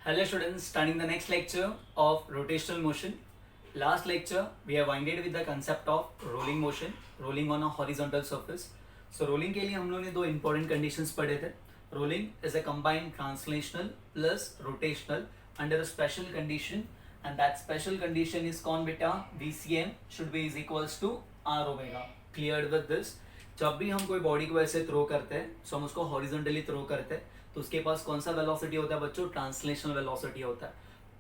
Hello students, starting the next lecture of rotational motion. Last lecture we have winded with the concept of rolling motion, rolling on a horizontal surface. So rolling के लिए हम लोगों ने दो important conditions पढ़े थे. Rolling is a combined translational plus rotational under a special condition, and that special condition is कौन बेटा? VCM should be is equals to R omega. Cleared with this? जब भी हम कोई बॉडी को ऐसे थ्रो करते हैं, so हम उसको हॉरिजॉन्टली थ्रो करते हैं, तो उसके पास कौन सा वेलोसिटी होता है बच्चों? ट्रांसलेशनल वेलोसिटी होता है.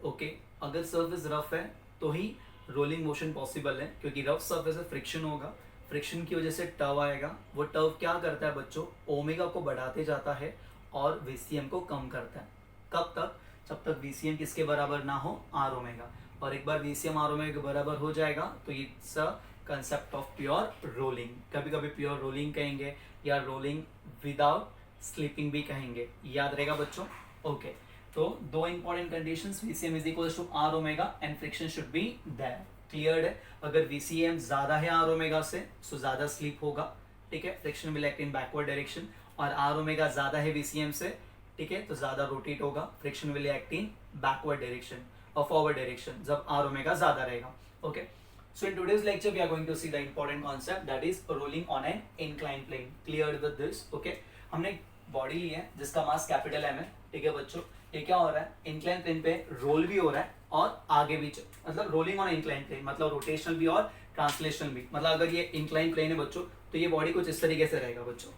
ओके, अगर सर्फेस रफ है तो ही रोलिंग मोशन पॉसिबल है, क्योंकि रफ सर्फेस में फ्रिक्शन होगा, फ्रिक्शन की वजह से टर्व आएगा. वो टर्व क्या करता है बच्चों? ओमेगा को बढ़ाते जाता है और वीसीएम को कम करता है. कब तक? जब तक वीसीएम किसके बराबर ना हो? R omega. और एक बार वीसीएम आर ओमेगा के बराबर हो जाएगा तो it's a concept of pure rolling. कभी कभी प्योर रोलिंग कहेंगे या रोलिंग विदाउट स्लीपिंग भी कहेंगे. याद रहेगा बच्चों? ओके, तो दो important conditions, VCM is equal to r omega and friction should be there. Cleared है? अगर VCM ज्यादा है आर ओमेगा से तो ज्यादा स्लीप होगा, ठीक है, friction will act in backward direction. और आर ओमेगा ज्यादा है VCM से, ठीक है, तो ज्यादा रोटेट होगा, friction will act in backward direction और फॉरवर्ड डायरेक्शन जब आर ओमेगा ज्यादा रहेगा. Okay, so in today's lecture we are going to see the important concept, that is rolling on an inclined plane. Cleared with this? Okay, हमने body ली है जिसका mass capital M है, ठीक है बच्चों. ये क्या हो रहा है? इंक्लाइन प्लेन पे रोल भी हो रहा है और आगे भी, मतलब रोलिंग ऑन इंक्लाइन प्लेन, मतलब रोटेशनल भी और ट्रांसलेशनल भी. मतलब अगर ये इंक्लाइन प्लेन है बच्चों तो ये बॉडी कुछ इस तरीके से रहेगा बच्चों.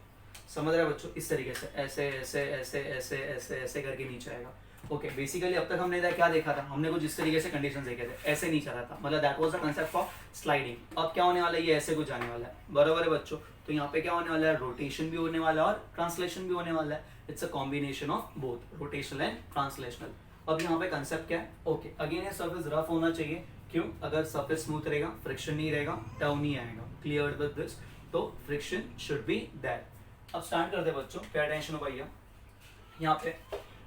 समझ रहे हैं बच्चों? इस तरीके से ऐसे ऐसे ऐसे ऐसे ऐसे ऐसे करके नीचे आएगा. ओके, बेसिकली अब तक हमने क्या देखा था? हमने कुछ इस तरीके से कंडीशन देखे थे, ऐसे नीचे आ रहा था, मतलब that was the concept of sliding. अब क्या होने वाला है? ये ऐसे कुछ जाने वाला है. बराबर है बच्चों? तो यहाँ पे क्या होने वाला है? रोटेशन भी होने वाला है और ट्रांसलेशन भी होने वाला है. It's a combination of both rotational and translational. अब यहाँ पे कंसेप्ट क्या है? ओके, अगेन ये सर्फेस रफ होना चाहिए. क्यों? अगर सर्फेस स्मूथ रहेगा, फ्रिक्शन नहीं रहेगा, टर्व नहीं आएगा. Clear with this? तो फ्रिक्शन शुड बी दैट. अब स्टार्ट कर दे बच्चों, पे अटेंशन हो भैया. यहाँ पे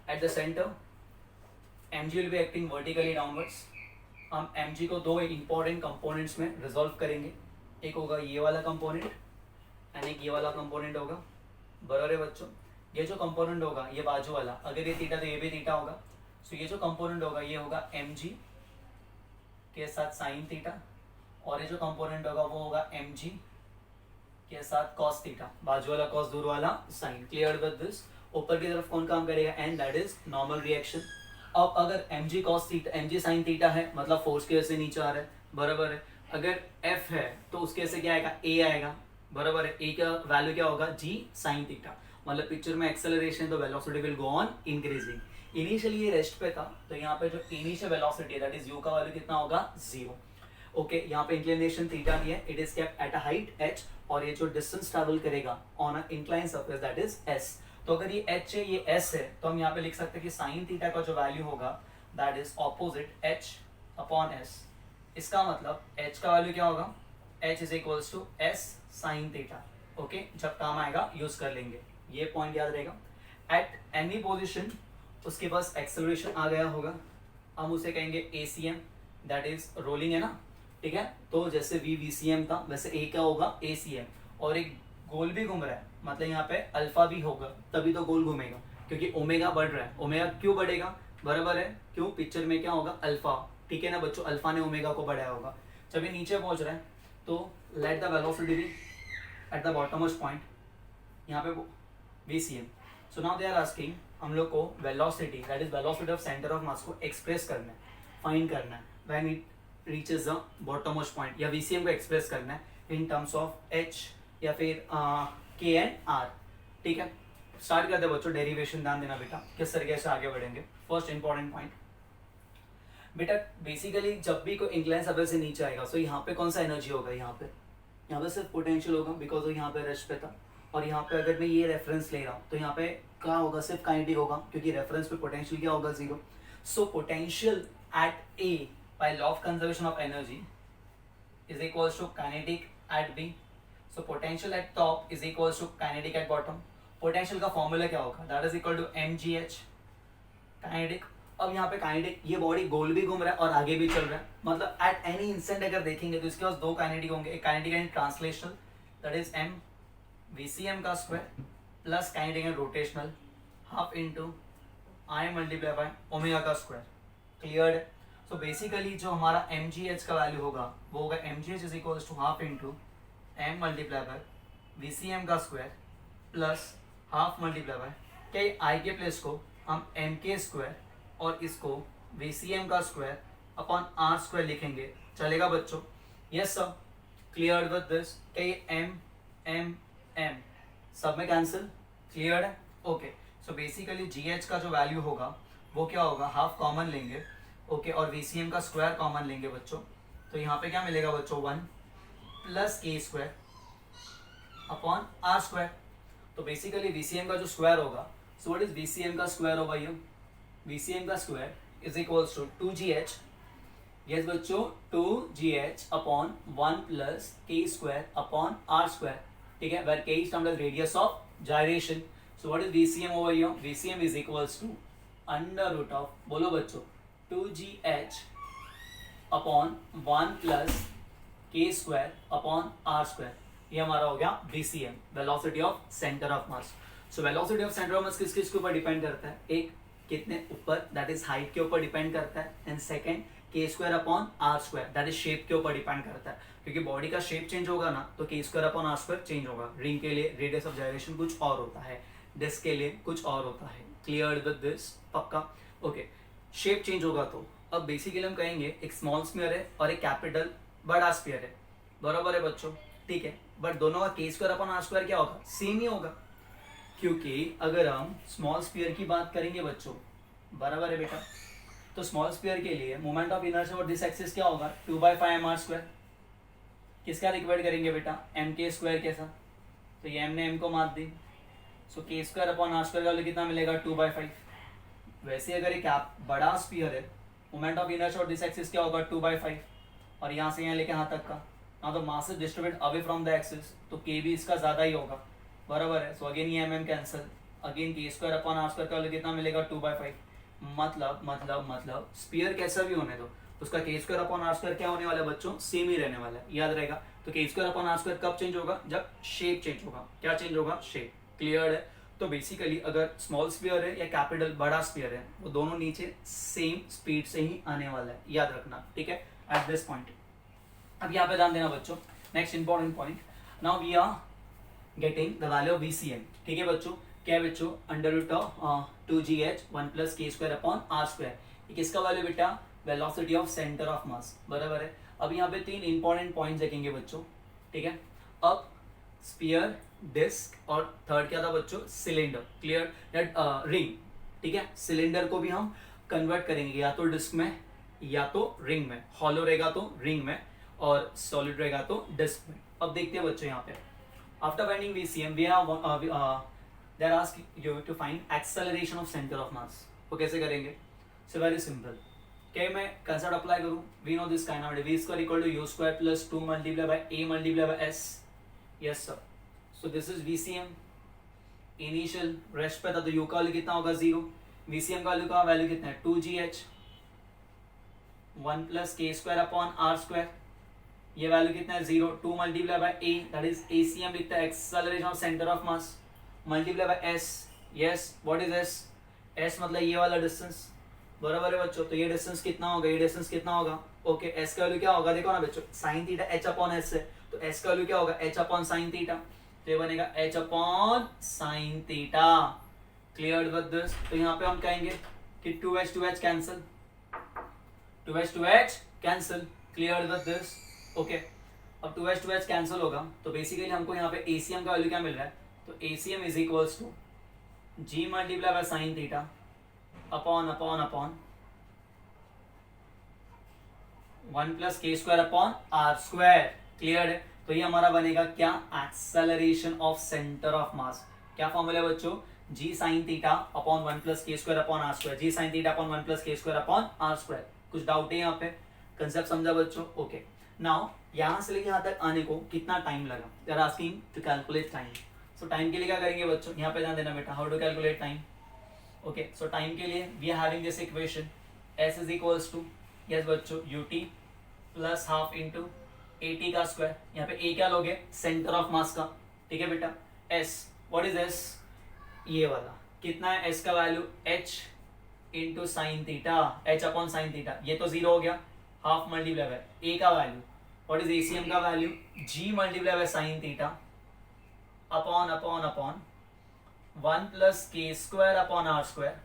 at the centre mg will be acting vertically downwards. हम mg को दो इंपॉर्टेंट कंपोनेंट्स में रिजॉल्व करेंगे. एक होगा ये वाला कंपोनेंट एंड एक ये वाला कंपोनेंट होगा. बराबर है बच्चों? ये जो कंपोनेंट होगा ये बाजू वाला, अगर ये थीटा तो ये भी थीटा होगा. सो ये जो कंपोनेंट होगा ये होगा mg के साथ साइन थीटा, और ये जो कंपोनेंट होगा वो होगा mg के साथ cos थीटा. बाजू वाला cos, दूर वाला साइन. Clear with this? ऊपर की तरफ कौन काम करेगा? And that is normal reaction. अब अगर mg cos theta, mg sin theta है, मतलब फोर्स के वजह से नीचे आ रहा है. बराबर है? अगर f है तो उसके वजह से क्या आएगा? a आएगा. बराबर है? a का वैल्यू क्या होगा? g sin theta. मतलब पिक्चर में एक्सेलरेशन तो velocity will go on increasing. Initially ये रेस्ट पे था, तो यहाँ पे जो इनिशियल वेलोसिटी है दैट इज u का वैल्यू कितना होगा? 0. ओके, यहाँ पे इंक्लिनेशन थीटा भी है, it is kept at a height h, और ये जो डिस्टेंस ट्रेवल करेगा on a incline surface that is s. तो अगर ये h है, ये s है, तो हम यहाँ पे लिख सकते हैं कि साइन थीटा का जो वैल्यू होगा that is opposite h upon s. इसका मतलब h का वैल्यू क्या होगा? h is equals to s sine theta. Okay, जब काम आएगा यूज कर लेंगे, ये पॉइंट याद रहेगा. एट एनी पोजिशन उसके पास एक्सेलरेशन आ गया होगा, हम उसे कहेंगे ACM, दैट इज रोलिंग है ना, ठीक है. तो जैसे VCM था वैसे A क्या होगा? ACM. और एक गोल भी घूम रहा है, मतलब यहाँ पे अल्फा भी होगा, तभी तो गोल घूमेगा, क्योंकि ओमेगा बढ़ रहा है. ओमेगा क्यों बढ़ेगा? बराबर है? क्यों? पिक्चर में क्या होगा? अल्फा. ठीक है ना बच्चों? अल्फा ने ओमेगा को बढ़ाया होगा. जब ये नीचे पहुंच रहा है तो let the velocity be at the bottommost point, यहाँ पे VCM. So now they are asking हम लोग को velocity, that is velocity of centre of mass को एक्सप्रेस करना है, फाइंड करना है when it reaches the bottommost point, या VCM को एक्सप्रेस करना है इन टर्म्स ऑफ h या फिर K एंड R. ठीक है, स्टार्ट करते बच्चों. डेरिवेशन ध्यान देना बेटा, किस तरीके से आगे बढ़ेंगे. फर्स्ट इंपॉर्टेंट पॉइंट बेटा, बेसिकली जब भी कोई इंक्लाइन सरफेस से नीचे आएगा तो यहाँ पे कौन सा एनर्जी होगा? यहाँ पे सिर्फ पोटेंशियल होगा, बिकॉज यहाँ पे रेस्ट पे था. और यहाँ पे अगर मैं ये रेफरेंस ले रहा हूँ तो यहाँ पे क्या होगा? सिर्फ काइनेटिक होगा, क्योंकि रेफरेंस पे पोटेंशियल क्या होगा? 0. So potential at A by law of conservation of energy is equals to kinetic at B. So potential at top is equals to kinetic at bottom. Potential का फॉर्मूला क्या होगा? That is equal to mgh kinetic. अब यहाँ पे kinetic, ये body गोल भी घूम रहा है और आगे भी चल रहा है, मतलब at any instant अगर देखेंगे तो इसके पास दो kinetic होंगे, एक kinetic and translational, that is m VCM का square plus kinetic and rotational half into I multiply by omega का स्क्वायर। क्लियर है? सो बेसिकली जो हमारा एम जी एच का वैल्यू होगा वो होगा M G H is equals to half into M multiply by V C M का square plus half multiply by K I के प्लेस को हम एम के स्क्वायर और इसको वी सी एम का स्क्वायर अपॉन आर स्क्वायर लिखेंगे। चलेगा बच्चों? Yes sir. Clear with this? के एम एम एम सब में कैंसिल। क्लियर है? ओके। सो बेसिकली जी एच का जो वैल्यू होगा वो क्या होगा, हाफ कॉमन लेंगे, ओके, और वी सी एम का स्क्वायर कॉमन लेंगे बच्चों। तो यहाँ पे क्या मिलेगा बच्चों, 1 प्लस के स्क्वायर अपॉन आर स्क्वायर। तो बेसिकली वी सी एम का जो स्क्वायर होगा, so what is v C M का स्क्वायर होगा, ये वी सी एम का square is equals to 2gh, yes बच्चों, 2gh अपॉन 1 प्लस के स्क्वायर अपॉन आर स्क्वायर। ठीक है, where k is termed as radius of gyration. So what is VCM over here? VCM is equals to under root of, बोलो बच्चों, 2gh upon 1 plus के square upon are square. ये हमारा हो गया VCM, velocity of centre of mass. So velocity of centre of मास किस किस के ऊपर डिपेंड करता है? एक कितने ऊपर, दैट इज हाइट के ऊपर डिपेंड करता है, and second k square upon are square, that is shape के ऊपर डिपेंड करता है। क्योंकि बॉडी का शेप चेंज होगा ना तो k square upon are square change होगा। रिंग के लिए रेडियस ऑफ जायरेशन कुछ और होता है, डिस्क के लिए कुछ और होता है। Clear with this? पक्का? ओके। शेप चेंज होगा तो अब बेसिकली हम कहेंगे एक स्मॉल स्फीयर है और एक कैपिटल बड़ा स्फीयर है, बराबर है बच्चों? ठीक है, बट दोनों का k square upon are square क्या होगा, सेम ही होगा। क्योंकि अगर हम स्मॉल स्फीयर की बात करेंगे बच्चों, बराबर है बेटा, तो स्मॉल स्फीयर के लिए मोमेंट ऑफ इनर्शिया और दिस एक्सिस क्या होगा, 2/5 mr स्क्वायर। किसका रिक्वायर्ड करेंगे बेटा, एम के स्क्वायर के साथ, तो ये एम ने एम को मार दी, सो K square upon are square का वैल्यू कितना मिलेगा, 2/5। वैसे अगर एक बड़ा स्फीयर है, मोमेंट ऑफ इनर्शिया और दिस एक्सिस क्या होगा, 2/5, और यहाँ से यहाँ लेके यहाँ तक का, ना तो mass is distributed away from the axis, तो के भी इसका ज्यादा ही होगा, बराबर है। सो अगेन ये एम कैंसिल, अगेन के स्क्वायर अपॉन आर स्क्वायर का वैल्यू कितना मिलेगा, 2/5। मतलब स्फीयर कैसा भी होने दो, उसका के स्क्वायर अपॉन आर स्क्वायर क्या होने वाला है बच्चों, सेम ही रहने वाला है, याद रहेगा। तो k square upon are square कब चेंज होगा, जब शेप चेंज होगा। क्या चेंज होगा, शेप। क्लियर है? तो बेसिकली अगर स्मॉल स्फीयर है या कैपिटल बड़ा स्फीयर है, वो दोनों नीचे सेम स्पीड से ही आने वाला है, याद रखना। ठीक है, एट दिस पॉइंट। अब यहाँ पे ध्यान देना बच्चों, next important point, now we are getting the value of VCM। ठीक है बच्चों, क्या है बच्चों, under root of 2gh 1 plus के स्क्वायर अपॉन आर स्क्वायर। ये किसका वैल्यू बेटा, velocity of centre of mass, बराबर है। अब यहाँ पे 3 इंपॉर्टेंट पॉइंट्स देखेंगे बच्चों। ठीक है, अब स्फीयर, डिस्क और थर्ड क्या था बच्चों, सिलेंडर। क्लियर? रिंग। ठीक है, सिलेंडर को भी हम कन्वर्ट करेंगे या तो डिस्क में या तो रिंग में, हॉलो रहेगा तो रिंग में और सॉलिड रहेगा तो डिस्क में। अब देखते हैं बच्चों यहाँ पे, after finding VCM we have they are asking you to find acceleration of center of mass। वो कैसे करेंगे, so very simple। क्या मैं कंसेप्ट अप्लाई करूँ, we know this kind of v square equal to u square plus 2 multiplied by a multiplied by s। yes sir, so this is VCM। Initial rest पे था तो u का value कितना होगा, 0। VCM का value कितना है, 2gh 1 प्लस के स्क्वायर अपॉन आर स्क्वायर। ये वैल्यू कितना है, 0। 2 multiply by a, that is ACM लिखता है, acceleration of centre of mass, multiply by s। Yes, what is s? s मतलब ये वाला डिस्टेंस, बराबर है बच्चों। तो ये डिस्टेंस कितना होगा, ये डिस्टेंस कितना होगा, ओके। s का वैल्यू क्या होगा, देखो ना बच्चों, sin theta h upon s है, तो s का वैल्यू क्या होगा, h अपॉन sin थीटा, तो ये बनेगा h upon sin theta. Clear with this? तो यहाँ पे हम कहेंगे कि 2h cancel, 2h cancel. Clear with this? Okay. अब 2h कैंसिल होगा तो बेसिकली हमको यहाँ पे ACM का वैल्यू क्या मिल रहा है, तो ACM is equals to g multiply by sine theta upon 1 plus के square upon are square. Clear है? तो ये हमारा बनेगा क्या, acceleration of centre of mass. क्या फॉर्मूला है बच्चों, g sine theta upon 1 plus के square upon are square, g sine theta upon 1 plus के स्क्वायर अपॉन आर स्क्वायर। कुछ डाउट है यहाँ पे, कंसेप्ट समझा बच्चों? ओके। नाउ यहाँ से लेके यहाँ तक आने को कितना टाइम लगा, they are asking to calculate time. So time के लिए क्या करेंगे बच्चों, यहाँ पे ध्यान देना बेटा, how to calculate time. Okay, so time के लिए we are having this equation, s is equals to, yes बच्चों, ut plus half into at का स्क्वायर। यहाँ पे a क्या लोगे, सेंटर ऑफ मास का। ठीक है बेटा, s, व्हाट इज s, ये वाला कितना है, s का value h into sine theta, H upon sine theta, ये तो जीरो हो गया, हाफ मल्टीप्लाई बाय ए का वैल्यू, व्हाट इज एसीएम का value, g multiply by sine theta upon upon upon 1 plus के स्क्वायर अपॉन आर स्क्वायर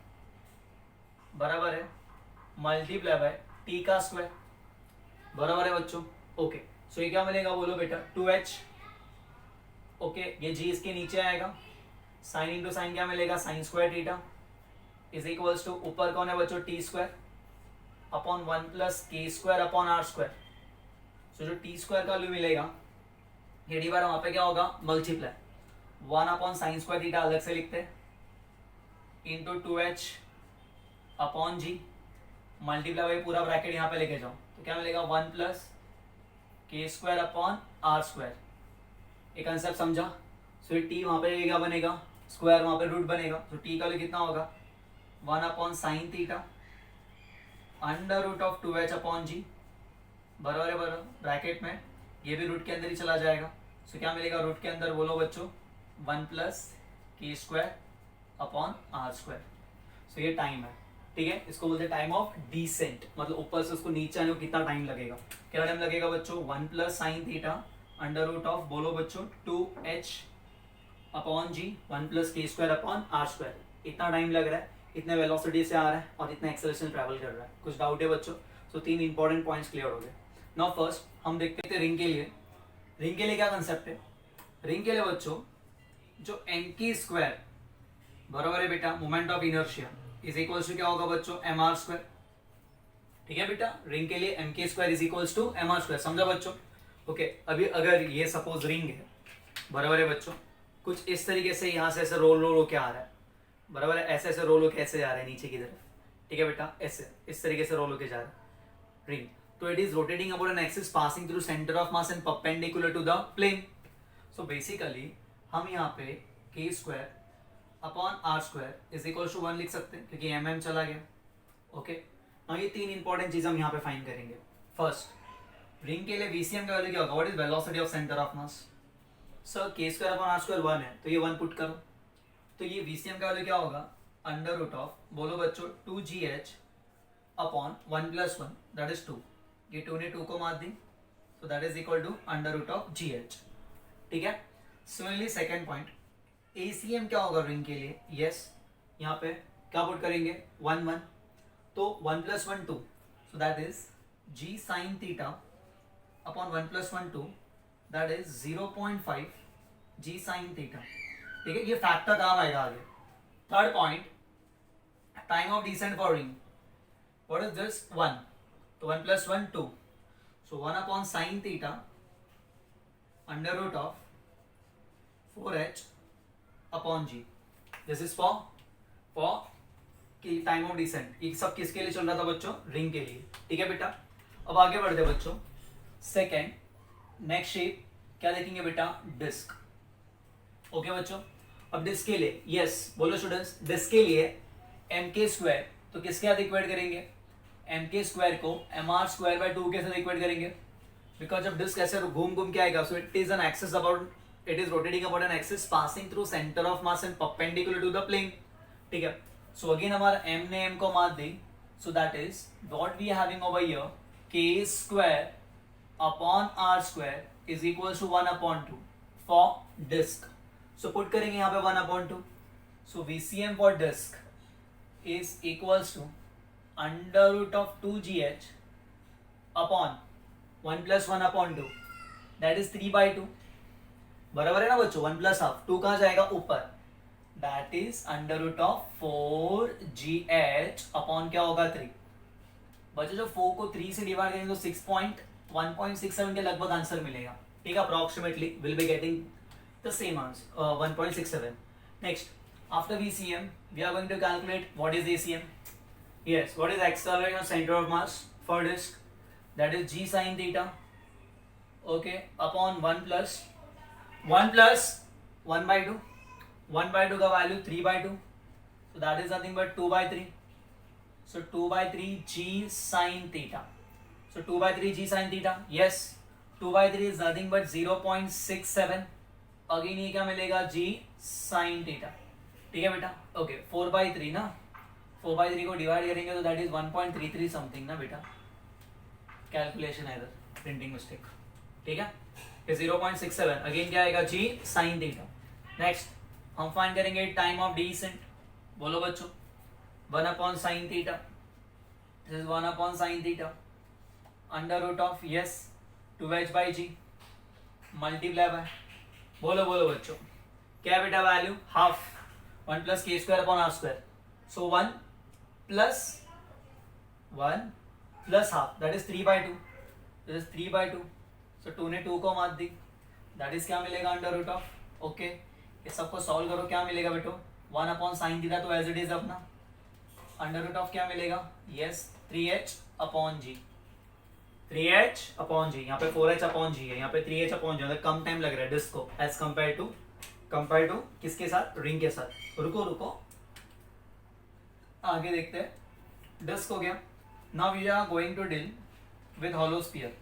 बराबर है multiply by t का स्क्वायर, बराबर है बच्चों। ओके, सो ये क्या मिलेगा बोलो बेटा, 2h। ओके, ये जी इसके नीचे आएगा, साइन इंटू साइन क्या मिलेगा, sine square theta is equals to ऊपर कौन है बच्चों, टी स्क्वायर अपॉन 1 प्लस के square upon are square. So जो टी स्क्वायर का वैल्यू मिलेगा ये डी बार वहां पे क्या होगा, multiply 1 upon sine square theta अलग से लिखते हैं into 2h upon g multiply by पूरा ब्रैकेट यहाँ पे लेके जाओ तो क्या मिलेगा, 1 प्लस के स्क्वायर अपॉन आर स्क्वायर। ये कंसेप्ट समझा। सो टी वहां पे क्या बनेगा, स्क्वायर वहां पे रूट बनेगा, तो टी का वैल्यू कितना होगा, 1 upon sine theta under root of 2h upon G, बराबर है बराबर, ब्रैकेट में ये भी रूट के अंदर ही चला जाएगा। सो क्या मिलेगा रूट के अंदर बोलो बच्चों, 1 प्लस के स्क्वायर अपॉन आर स्क्वायर। सो ये टाइम है, ठीक है, इसको बोलते हैं टाइम ऑफ डिसेंट, मतलब ऊपर से उसको नीचे आने को कितना टाइम लगेगा, क्या टाइम लगेगा बच्चों, 1 plus sine theta under root of बोलो बच्चों 2h अपॉन जी 1 प्लस के स्क्वायर अपॉन आर स्क्वायर। इतना टाइम लग रहा है, इतने वेलोसिटी से आ रहा है और इतना एक्सेलरेशन ट्रैवल कर रहा है। कुछ डाउट है बच्चों? सो 3 इंपॉर्टेंट पॉइंट्स क्लियर हो गए। नाउ फर्स्ट हम देखते हैं रिंग के लिए। रिंग के लिए क्या कंसेप्ट है, रिंग के लिए बच्चों जो एम की स्क्वायर बराबर है बेटा moment of inertia is equals to क्या होगा बच्चों, एम आर स्क्वायर। ठीक है बेटा, रिंग के लिए एम के square is equals to M R square, समझा बच्चों? ओके, अभी अगर ये सपोज रिंग है बराबर है बच्चों, कुछ इस तरीके से यहाँ से ऐसे रोल रोल होके आ रहा है, बराबर है, ऐसे ऐसे रोल होके ऐसे आ रहा है नीचे की तरफ, ठीक है बेटा, ऐसे इस तरीके से रोल होके जा रहा है रिंग, तो it is rotating about an axis passing through centre of mass and perpendicular to the plane. So basically हम यहाँ पे k square upon are square is equal to 1 लिख सकते हैं क्योंकि एम चला गया। ओके, now ये 3 इंपॉर्टेंट चीज हम यहाँ पे फाइंड करेंगे। फर्स्ट, रिंग के लिए वीसीएम का वैल्यू क्या होगा, what is velocity of centre of mass. Sir के स्क्वायर अपॉन आर स्क्वायर 1 है तो ये 1 पुट करो, तो ये वीसीएम का वैल्यू क्या होगा, अंडर रूट ऑफ बोलो बच्चों 2gh upon 1 plus 1 that is 2, ये 2 ने 2 को मार दी तो that is equal to under root of gh। ठीक है, सिमिलरली सेकंड पॉइंट, एसीएम क्या होगा रिंग के लिए, यस यहाँ पे क्या पुट करेंगे 1 1, तो 1 plus 1 2, so that is g sine theta upon 1 plus 1 2 that is 0.5 g sine theta. ठीक है, ये फैक्टर काम आएगा आगे। Third point, time of descent for ring, what is this 1, तो 1 plus 1 2, so 1 upon sine theta under root of 4h upon g, this is for कि time of descent. ये सब किसके लिए चल रहा था बच्चों, रिंग के लिए। ठीक है बेटा, अब आगे बढ़ते बच्चों। सेकेंड, नेक्स्ट शेप क्या देखेंगे बेटा, डिस्क। ओके बच्चों, अब डिस्क के लिए यस बोलो स्टूडेंट्स, डिस्क के लिए एम के स्क्वायर तो किसके साथ इक्वेट करेंगे, एम के स्क्वायर को एम आर स्क्वायर बाय 2 के साथ इक्वेट करेंगे, बिकॉज जब डिस्क ऐसे घूम घूम के आएगा so it is an axis about, it is rotating about an axis passing through centre of mass and perpendicular to the plane. ठीक है, सो अगेन हमारा m ने m को मार दी, so that is what we having over here, k square upon r square is equals to 1 upon 2 for disc. So put करेंगे यहाँ पे 1 upon 2, so VCM for disc is equals to under root of 2gh upon 1 plus 1 upon 2 that is 3/2, बराबर है ना बच्चों, 1 plus half 2 कहाँ जाएगा ऊपर, that is under root of 4gh upon क्या होगा 3। बच्चों जब 4 को 3 से डिवाइड करेंगे तो 1.67 के लगभग आंसर मिलेगा। ठीक है, approximately will be getting the same answer 1.67। Next, after VCM we are going to calculate what is ACM. Yes, what is acceleration of center of mass for disk, that is g sin theta, okay, upon 1 plus 1 by 2, 1/2 का value 3/2, so that is nothing but 2/3, so 2/3 g sin theta, so 2/3 g sin theta, yes 2/3 is nothing but 0.67, again ये क्या मिलेगा g sin theta। ठीक है बेटा, okay 4/3 ना, 4/3 को divide करेंगे तो दैट इज 1.33 समथिंग ना बेटा, कैलकुलेशन एरर, प्रिंटिंग मिस्टेक, ठीक है। ये 0.67 अगेन क्या आएगा जी साइन थीटा। नेक्स्ट हम फाइंड करेंगे टाइम ऑफ डिसेंट, बोलो बच्चों 1 upon sine theta, this is 1 upon sine theta under root of yes 2h/g multiply by, बोलो बोलो बच्चों क्या है बेटा वैल्यू हाफ 1 प्लस के square upon are square, so 1 plus half that is 3/2, this is 3/2, so 2 ने 2 को मार दी, दैट इज क्या मिलेगा अंडर रूट ऑफ, ओके ये सबको सॉल्व करो, क्या मिलेगा बेटो 1 अपॉन साइन थीटा तो एज इट इज अपना, अंडर रूट ऑफ क्या मिलेगा यस 3h अपॉन जी, 3h अपॉन जी, यहाँ पे 4h अपॉन जी है, यहाँ पे 3h अपॉन जी, मतलब कम टाइम लग रहा है डिस्क को एज कंपेयर टू किसके साथ, रिंग के साथ। रुको रुको आगे देखते हैं, डिस्क हो गया। Now we are going to deal with hollow sphere,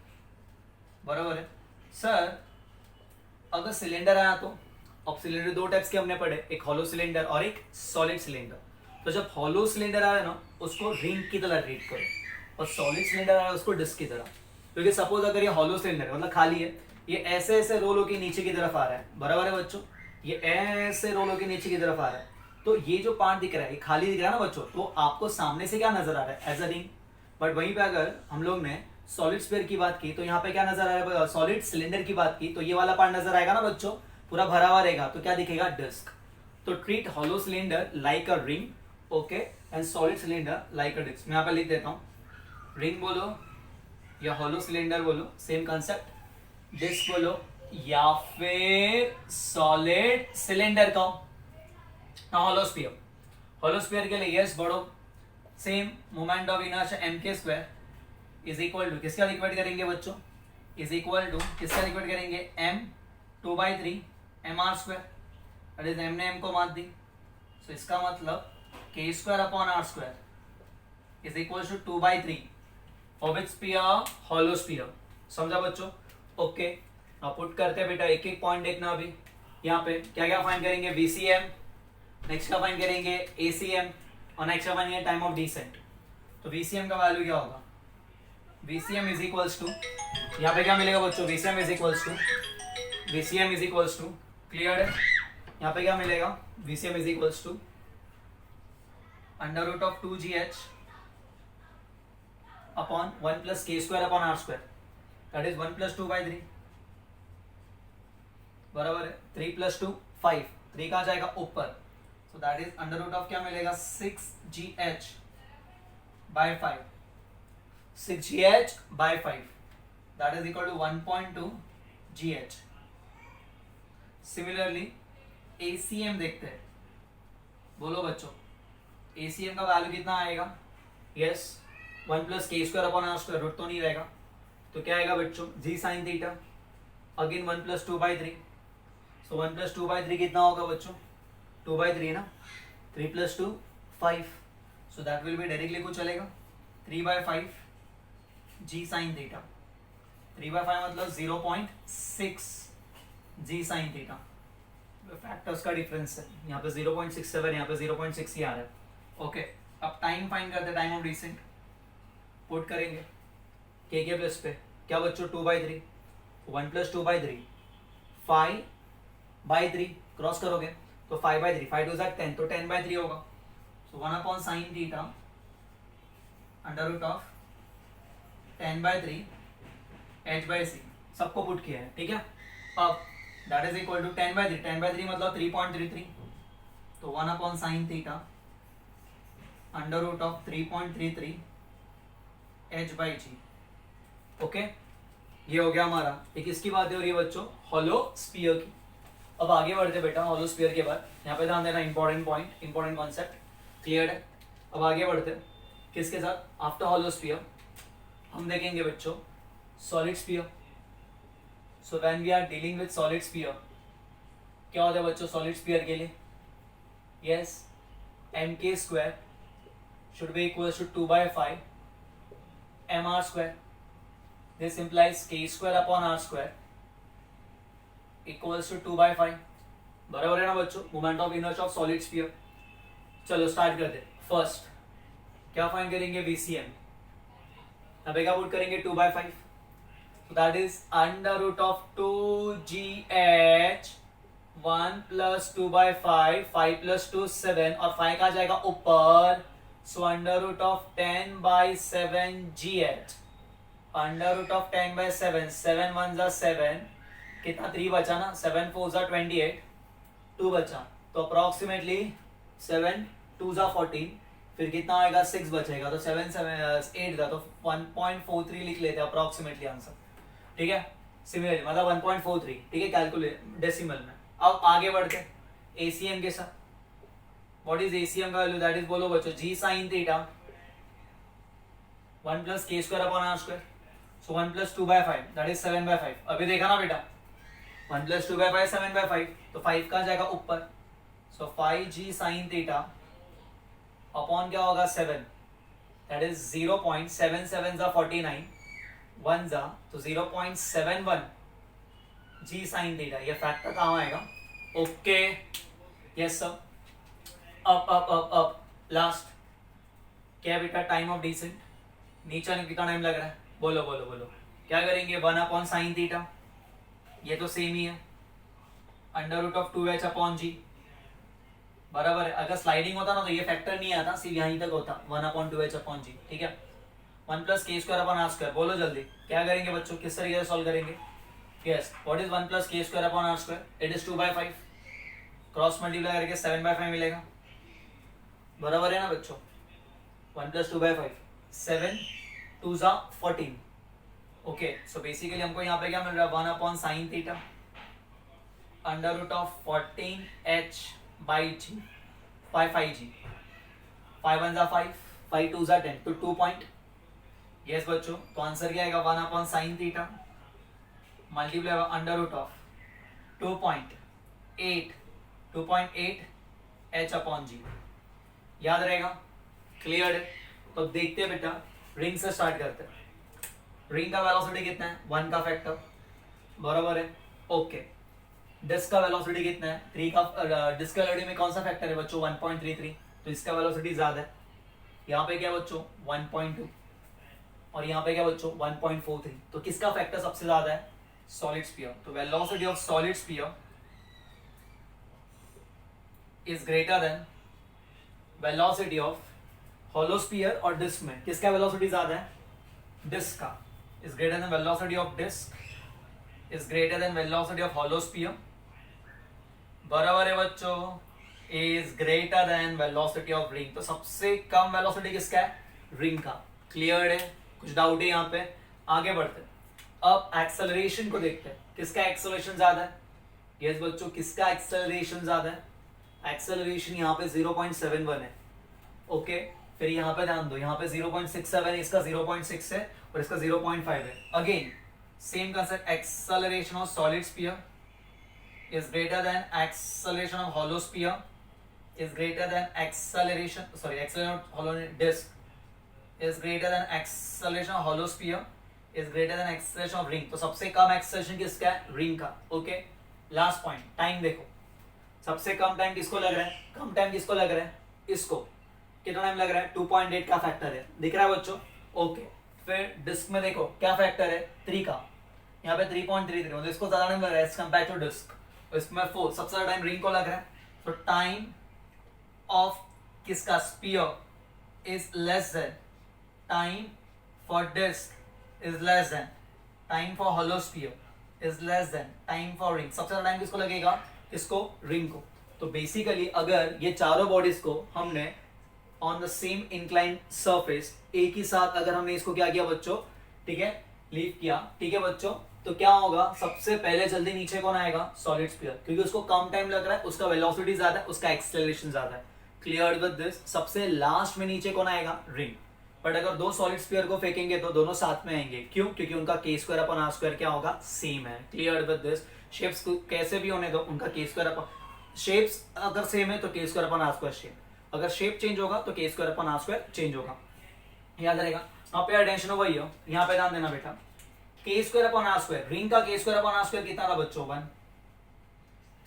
बराबर है सर। अगर सिलेंडर आया तो, अब सिलेंडर दो टाइप्स के हमने पढ़े, एक हॉलो सिलेंडर और एक सॉलिड सिलेंडर। तो जब हॉलो सिलेंडर आया ना उसको रिंग की तरह ट्रीट करो, और सॉलिड सिलेंडर आया उसको डिस्क की तरह, क्योंकि सपोज अगर ये हॉलो सिलेंडर मतलब खाली है, ये ऐसे ऐसे रोल होकर नीचे की तरफ आ रहा है, बराबर है बच्चों, ये ऐसे रोल होकर नीचे की तरफ आ रहा है, तो ये जो पार्ट दिख रहा है ये खाली दिख रहा है ना बच्चों, तो आपको सामने से क्या नजर आ रहा है एज अ रिंग। बट वहीं पे अगर हम लोग ने सॉलिड स्फीयर की बात की तो यहाँ पे क्या नजर आ रहा है, सॉलिड सिलेंडर की बात की तो ये वाला पार्ट नजर आएगा ना बच्चों, पूरा भरा हुआ रहेगा, तो क्या दिखेगा डिस्क। तो treat hollow cylinder like a ring, okay, and solid cylinder like a disc. मैं यहाँ पे लिख देता हूँ, रिंग बोलो या हॉलो सिलेंडर बोलो सेम कंसेप्ट, डिस्क बोलो या फिर सॉलिड सिलेंडर का हॉलो स्फीयर। हॉलो स्फीयर के लिए यस बढ़ो, same moment of inertia m² is equal to किसका लिक्विड करेंगे बच्चों, इज इक्वल टू किसका लिक्विड करेंगे m 2/3 mr², that is m ने m को मार दी, सो इसका मतलब k² upon r² is equal to 2/3 for which sphere, hollow sphere. समझा बच्चों, ओके। अब पुट करते हैं बेटा, एक एक पॉइंट देखना अभी। यहाँ पे क्या क्या फाइंड करेंगे, VCM, नेक्स्ट का फाइंड करेंगे ACM, और नेक्स्ट का फाइंड करेंगे टाइम ऑफ डिसेंट। तो VCM का वैल्यू क्या होगा, VCM इज इक्वल्स टू, यहाँ पे क्या मिलेगा बच्चों, VCM is equals to, clear है, यहाँ पे क्या मिलेगा, VCM is equals to under root of 2GH upon 1 plus k² upon r², that is 1 plus 2/3, बराबर है 3 प्लस 2 5, 3 कहाँ जाएगा ऊपर, so that is under root of क्या मिलेगा 6GH by 5, 6GH by 5 that is equal to 1.2 GH। Similarly ACM देखते हैं, बोलो बच्चों ACM का वैल्यू कितना आएगा, yes 1 plus k² upon r², root तो नहीं रहेगा, तो क्या आएगा बच्चों जी साइन थीटा, अगेन 1 प्लस 2/3, सो 1 प्लस 2/3 कितना होगा बच्चों 2/3 ना, 3 plus 2 5, so that will be directly कुछ चलेगा 3/5 जी साइन थीटा, 3/5 मतलब 0.6 जी साइन थीटा, फैक्टर्स का डिफरेंस है, यहाँ पे 0.67, यहाँ पे 0.6 ही आ रहा है, ओके। अब टाइम फाइंड करते हैं, टाइम ऑफ डिसेंट पुट करेंगे के प्लस पे, क्या बच्चों 2/3, 1 प्लस 2/3 5/3 क्रॉस करोगे तो 5/3, 5 2 10, तो 10/3 होगा, so 1 upon sine theta under root of 10/3 h/c, सबको पुट किया है, ठीक है। अब दैट इज इक्वल टू 10/3, 10/3 मतलब 3.33, तो 1 upon sine theta under root of 3.33 h/g, okay. ये हो गया हमारा, ये किसकी बातें हो रही है बच्चों, हॉलो स्फीयर की। अब आगे बढ़ते बेटा, हॉलो स्फीयर के बाद यहाँ पे ध्यान देना, important point, important concept, clear है। अब आगे बढ़ते किसके साथ, आफ्टर हॉलो स्फीयर हम देखेंगे बच्चों solid sphere. So when we are dealing with solid sphere, क्या होता है बच्चों सॉलिड स्फीयर के लिए, yes mk² should be equals to 2/5 mr², this implies k² upon r² equals to 2/5, बराबर है ना बच्चों, moment of inertia of solid sphere. चलो स्टार्ट करते, फर्स्ट क्या फाइंड करेंगे, VCM। यहाँ पे क्या पुट करेंगे, 2/5, so that is under root of 2GH 1 plus 2/5, 5 plus 2 7, और 5 कहाँ जाएगा ऊपर, so under root of 10/7GH, under root of 10/7, 7 1 जा 7, कितना 3 बचा ना, 7 4 जा 28, 2 बचा, तो अप्रोक्सीमेटली 7 2 जा 14, फिर कितना आएगा 6 बचेगा, तो 7 7 8 था, तो 1.43 लिख लेते हैं अप्रोक्सीमेटली आंसर, ठीक है। सिमिलरली मतलब 1.43, ठीक है, कैलकुलेट डेसिमल में। अब आगे बढ़ते ACM के साथ। व्हाट इज ACM का वैल्यू, दैट इज बोलो बच्चों G sin theta 1 plus k square upon r square, so 1 plus 2/5, that is 7/5। अभी देखा ना बेटा, 1 plus 2/5 7/5, तो 5 कहाँ जाएगा ऊपर, so 5G sin theta upon क्या होगा 7, that is 0.77 जा 49, 1 जा तो 0.71 G sin थीटा, ये फैक्टर कहाँ आएगा, ओके, यस सर। अब लास्ट क्या बेटा, टाइम ऑफ डिसेंट, नीचे आने कितना टाइम लग रहा है, बोलो बोलो बोलो, क्या करेंगे, 1 sin थीटा, ये तो सेम ही है, under root of 2h upon G, बराबर है। अगर स्लाइडिंग होता ना तो ये फैक्टर नहीं आता, सिर्फ यहीं तक होता, 1/2h अपॉन जी, ठीक है। 1 plus k square upon r square, बोलो जल्दी क्या करेंगे बच्चों, किस तरीके से सॉल्व करेंगे, yes, what is 1 plus k square upon r square, it is 2/5, cross multiply करके 7/5 मिलेगा, बराबर है ना बच्चों, 1 plus 2/5, 7 2 जा 14, ओके। सो बेसिकली हमको यहाँ पे क्या मिल रहा है, 1 sin theta under root of 14h/g 5g, 5 1 जा 5, 5 2 जा 10, तो 2 पॉइंट, यस बच्चों, तो आंसर क्या आएगा, 1 sin theta multiply under root of 2.8 h upon G, याद रहेगा, क्लियर है। तो देखते हैं बेटा, रिंग से स्टार्ट करते हैं। रिंग का वेलोसिटी कितना है, 1 का फैक्टर, बराबर है, ओके। डिस्क का वेलोसिटी कितना है, 3 का, डिस्क का वेलोसिटी में कौन सा फैक्टर है बच्चों, 1.33, तो इसका वेलोसिटी ज्यादा है। यहाँ पे क्या बच्चों 1.2, और यहाँ पे क्या बच्चों 1.43, तो किसका फैक्टर सबसे ज्यादा है, सॉलिड स्फीयर। तो velocity of solid sphere is greater than velocity of hollow sphere, और डिस्क में किसका वेलोसिटी ज्यादा है, डिस्क का, is greater than velocity of disc is greater than velocity of hollow sphere, बराबर है बच्चों, is greater than velocity of ring. तो सबसे कम वेलोसिटी किसका है, रिंग का, क्लियर है, कुछ डाउट है यहाँ पे, आगे बढ़ते हैं। अब एक्सेलरेशन को देखते हैं, किसका एक्सेलरेशन ज्यादा है, यस बच्चों, किसका एक्सेलरेशन ज्यादा है, एक्सेलरेशन यहाँ पे 0.71 है, ओके। फिर यहाँ पे ध्यान दो, यहाँ पे 0.67 है, इसका 0.6 है, और इसका 0.5 है। Again same concept, acceleration of solid sphere is greater than acceleration of hollow sphere is greater than acceleration of hollow disk is greater than acceleration of hollow sphere is greater than acceleration of ring। तो सबसे कम acceleration किसका है, ring का, okay. Last point, time देखो, सबसे कम time किसको लग रहा है, कम टाइम किसको लग रहा है, इसको, कितना टाइम लग रहा है, 2.8 का फैक्टर है, दिख रहा है बच्चों, ओके। फिर डिस्क में देखो क्या फैक्टर है, 3 का, यहाँ पे 3.33, मतलब इसको ज्यादा टाइम लग रहा है एज कंपेयर टू डिस्क, इसमें 4, सबसे ज्यादा टाइम रिंग को लग रहा है। तो टाइम ऑफ किसका, sphere is less than time for disc is less than time for hollow sphere is less than time for ring. सबसे ज्यादा टाइम किसको लगेगा, किसको, रिंग को। तो बेसिकली अगर ये चारों बॉडीज को हमने on the same incline surface एक ही साथ अगर हमने इसको क्या किया बच्चों, ठीक है, लीव किया, ठीक है बच्चों, तो क्या होगा, सबसे पहले जल्दी नीचे कौन आएगा, सॉलिड स्फीयर, क्योंकि उसको कम टाइम लग रहा है, उसका वेलोसिटी ज्यादा है, उसका एक्सेलरेशन ज्यादा है, क्लियर विद दिस। सबसे लास्ट में नीचे कौन आएगा, रिंग। बट अगर दो सॉलिड स्फीयर को फेंकेंगे तो दोनों साथ में आएंगे, क्यों, क्योंकि उनका k square upon r square क्या होगा, सेम है, क्लियर विद दिस। शेप्स कैसे भी होने दो, उनका k स्क्वायर अपॉन, शेप्स अगर सेम है तो k square upon r square same, अगर शेप चेंज होगा तो k square upon r square change होगा, याद रहेगा। अब पे अटेंशन हो वही हो, यहाँ पे ध्यान देना बेटा, k square upon r square, ring का k square upon r square कितना था बच्चों, 1,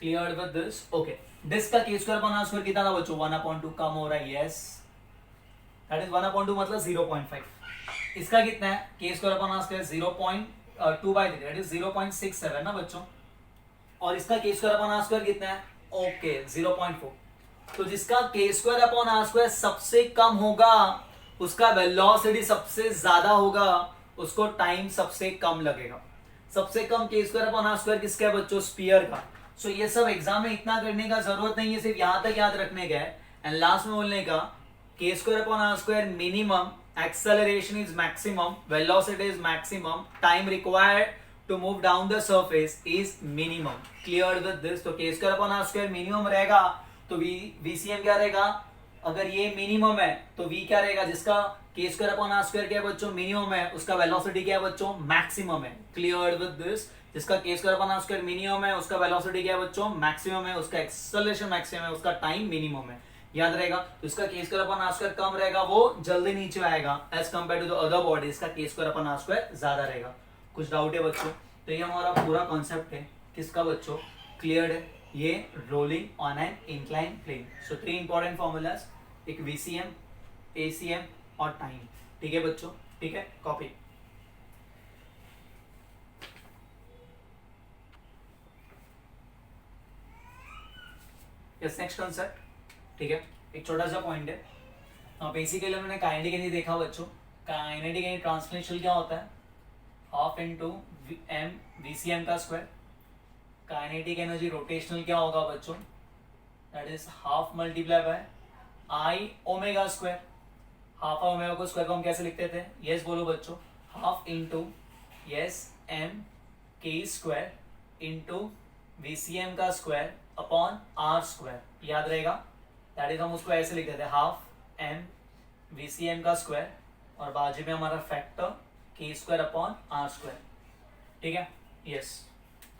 clear with this, okay. Disc का k square upon r square कितना था बच्चों, 1/2, कम हो रहा है, यस, दैट इज 1/2 मतलब 0.5। इसका कितना है k square upon are square 0.2/3 that is 0.67 ना बच्चों। और इसका k square upon are square कितना है ओके 0.4। तो जिसका के स्क्वायर अपॉन आर स्क्वायर सबसे कम होगा उसका वेलोसिटी सबसे ज्यादा होगा, उसको टाइम सबसे कम लगेगा। सबसे कम के स्क्वायर अपॉन आर स्क्वायर किसका है बच्चों स्फीयर का। सो ये सब एग्जाम में इतना करने का जरूरत नहीं है, सिर्फ यहां तक याद रखने का है। एंड लास्ट में बोलने का k square upon are square minimum, acceleration is maximum, velocity is maximum, time required to move down the surface is minimum. Cleared with this? तो k square upon r square minimum रहेगा तो vcm क्या रहेगा, अगर ये minimum है तो v क्या रहेगा, जिसका k square upon r square क्या है बच्चों मिनिमम है, उसका वेलोसिटी क्या है बच्चों मैक्सिमम है। Clear with this? जिसका k square upon r square minimum है उसका वेलोसिटी क्या है बच्चों मैक्सिमम है, उसका एक्सेलरेशन मैक्सिमम है, उसका टाइम मिनिमम है। याद रहेगा। तो इसका k square upon are square कम रहेगा, वो जल्दी नीचे आएगा as compare to the other body, इसका k square upon are square ज्यादा रहेगा। कुछ डाउट है बच्चों? तो ये हमारा पूरा कॉन्सेप्ट है किसका बच्चों, क्लियर है? ये rolling on an incline plane. So 3 important formulas, एक वीसीएम, एसीएम और टाइम। ठीक है बच्चों? ठीक है, कॉपी। Yes, next concept. ठीक है, एक छोटा सा पॉइंट है। बेसिकली हमने काइनेटिक एनर्जी देखा बच्चों। काइनेटिक एनर्जी ट्रांसलेशनल क्या होता है, हाफ इनटू एम वीसीएम का स्क्वायर। काइनेटिक एनर्जी रोटेशनल क्या होगा बच्चों, that is half multiply by I omega square. Half omega को स्क्वायर को हम कैसे लिखते थे, यस बोलो बच्चों, हाफ इनटू यस एम के स्क्वायर इनटू वीसीएम का स्क्वायर अपॉन आर स्क्वायर। याद रहेगा? दैट इज हम उसको ऐसे लिख देते हैं हाफ एम वीसीएम का स्क्वायर और बाजू में हमारा फैक्टर के स्क्वायर अपॉन आर स्क्वायर। ठीक है, यस।